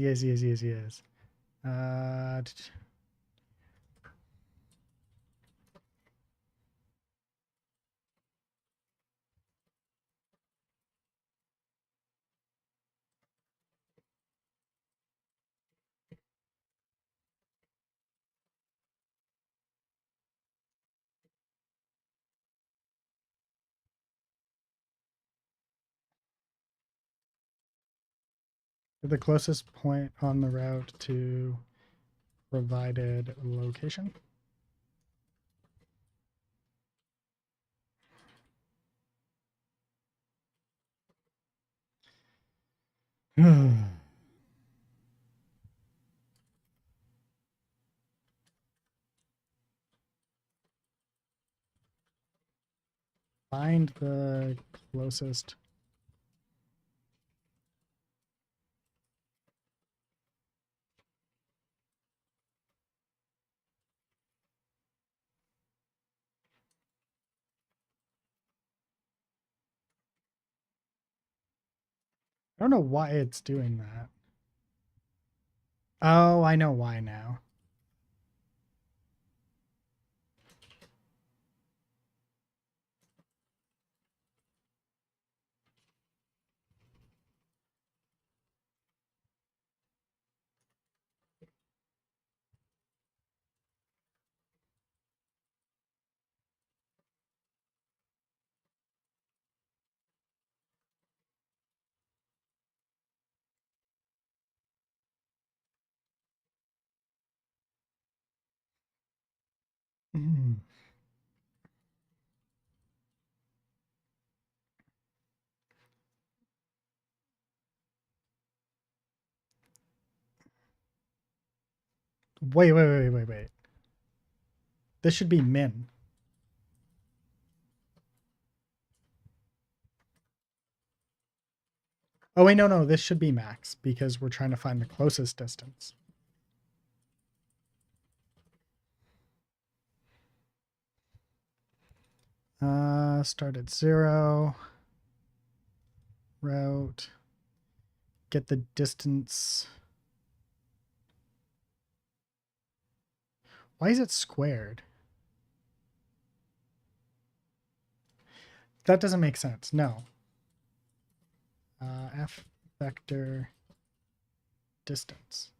The closest point on the route to provided location. Find the closest I don't know why it's doing that. Oh, I know why now. Mm. Wait. This should be min. Oh, wait, no. This should be max because we're trying to find the closest distance. Start at 0. Route. Get the distance. Why is it squared? That doesn't make sense. No. F vector distance.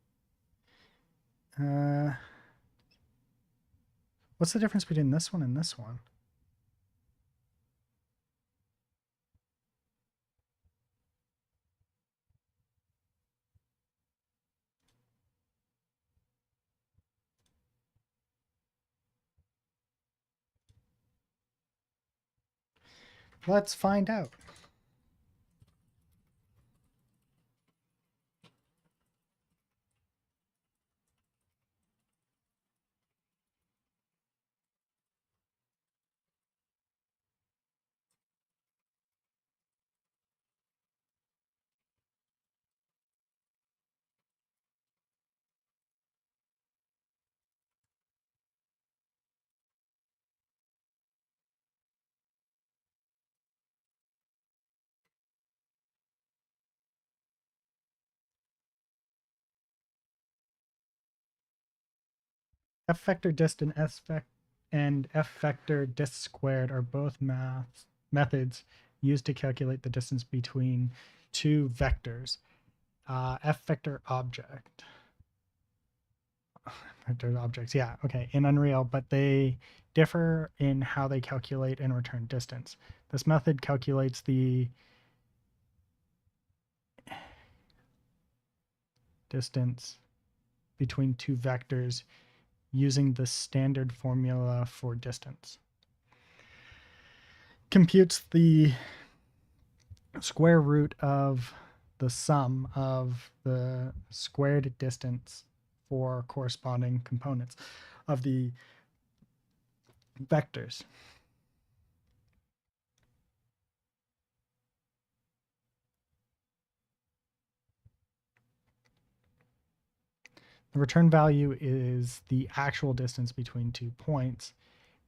What's the difference between this one and this one? Let's find out. F vector distance, S vector. and f vector dis squared are both methods used to calculate the distance between two vectors. F vector object. Vector objects, yeah, okay, in Unreal, but they differ in how they calculate and return distance. This method calculates the distance between two vectors using the standard formula for distance. Computes the square root of the sum of the squared distance for corresponding components of the vectors. The return value is the actual distance between 2 points.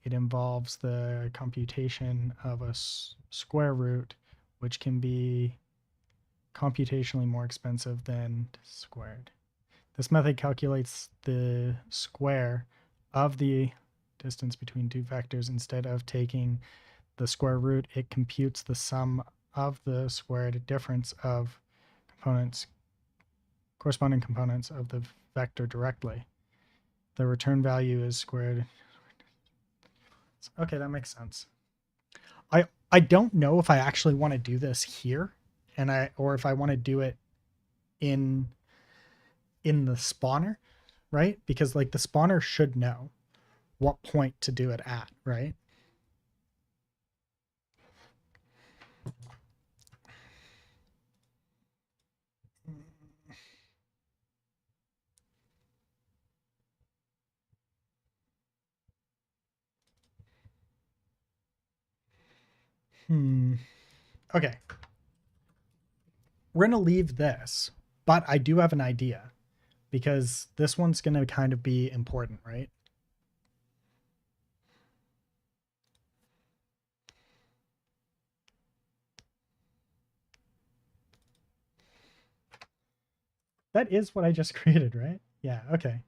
It involves the computation of a square root, which can be computationally more expensive than squared. This method calculates the square of the distance between two vectors. Instead of taking the square root, it computes the sum of the squared difference of corresponding components of the vector directly. The return value is squared. Okay, that makes sense. I don't know if I actually want to do this here, or if I want to do it in the spawner, right? Because like the spawner should know what point to do it at, right? Okay. We're going to leave this, but I do have an idea because this one's going to kind of be important, right? That is what I just created, right? Yeah, okay.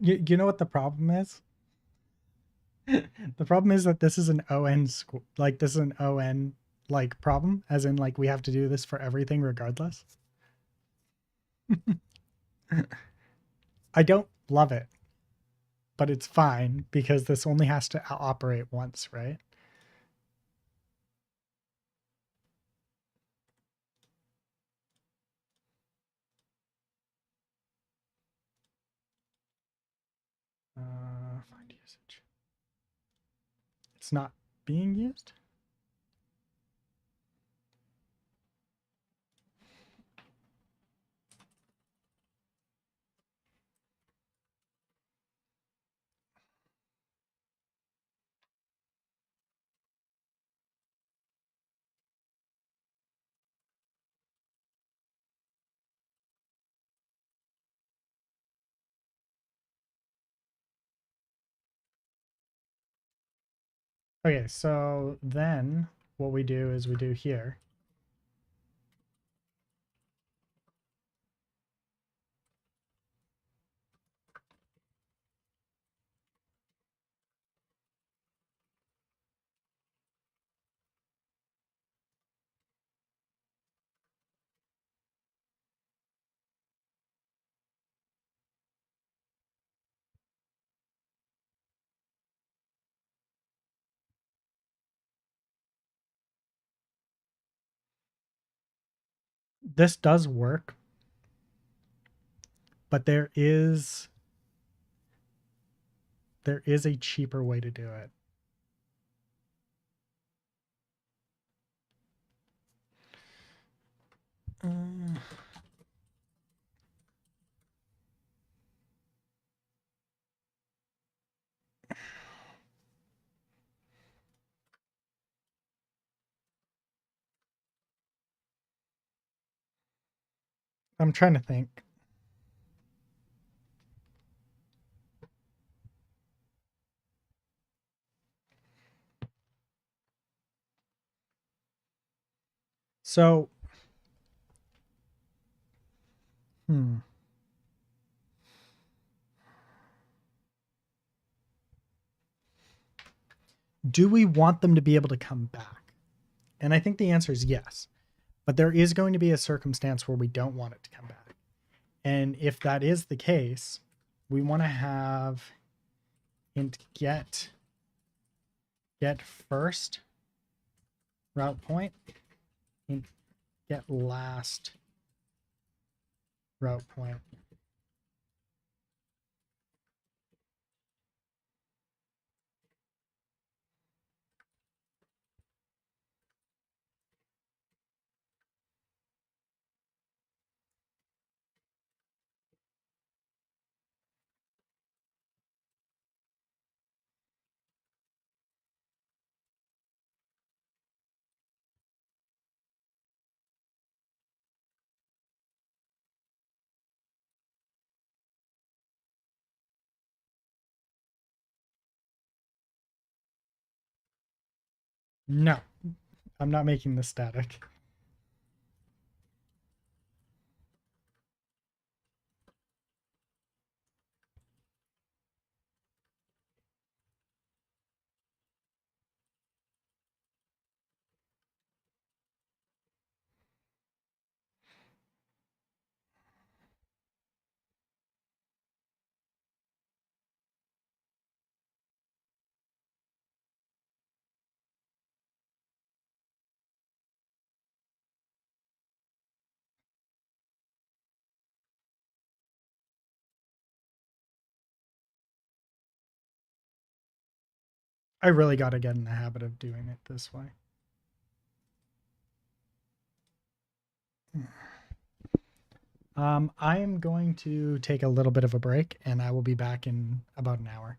You know what the problem is? The problem is that this is an ON like this is an ON like problem, as in like we have to do this for everything regardless. I don't love it, but it's fine because this only has to operate once, right? Find usage. It's not being used. Okay, so then what we do is we do here. This does work, but there is a cheaper way to do it. I'm trying to think. So, do we want them to be able to come back? And I think the answer is yes. But there is going to be a circumstance where we don't want it to come back. And if that is the case, we want to have int get first route point, int get last route point. No, I'm not making this static. I really got to get in the habit of doing it this way. I am going to take a little bit of a break and I will be back in about an hour.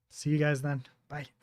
See you guys then. Bye.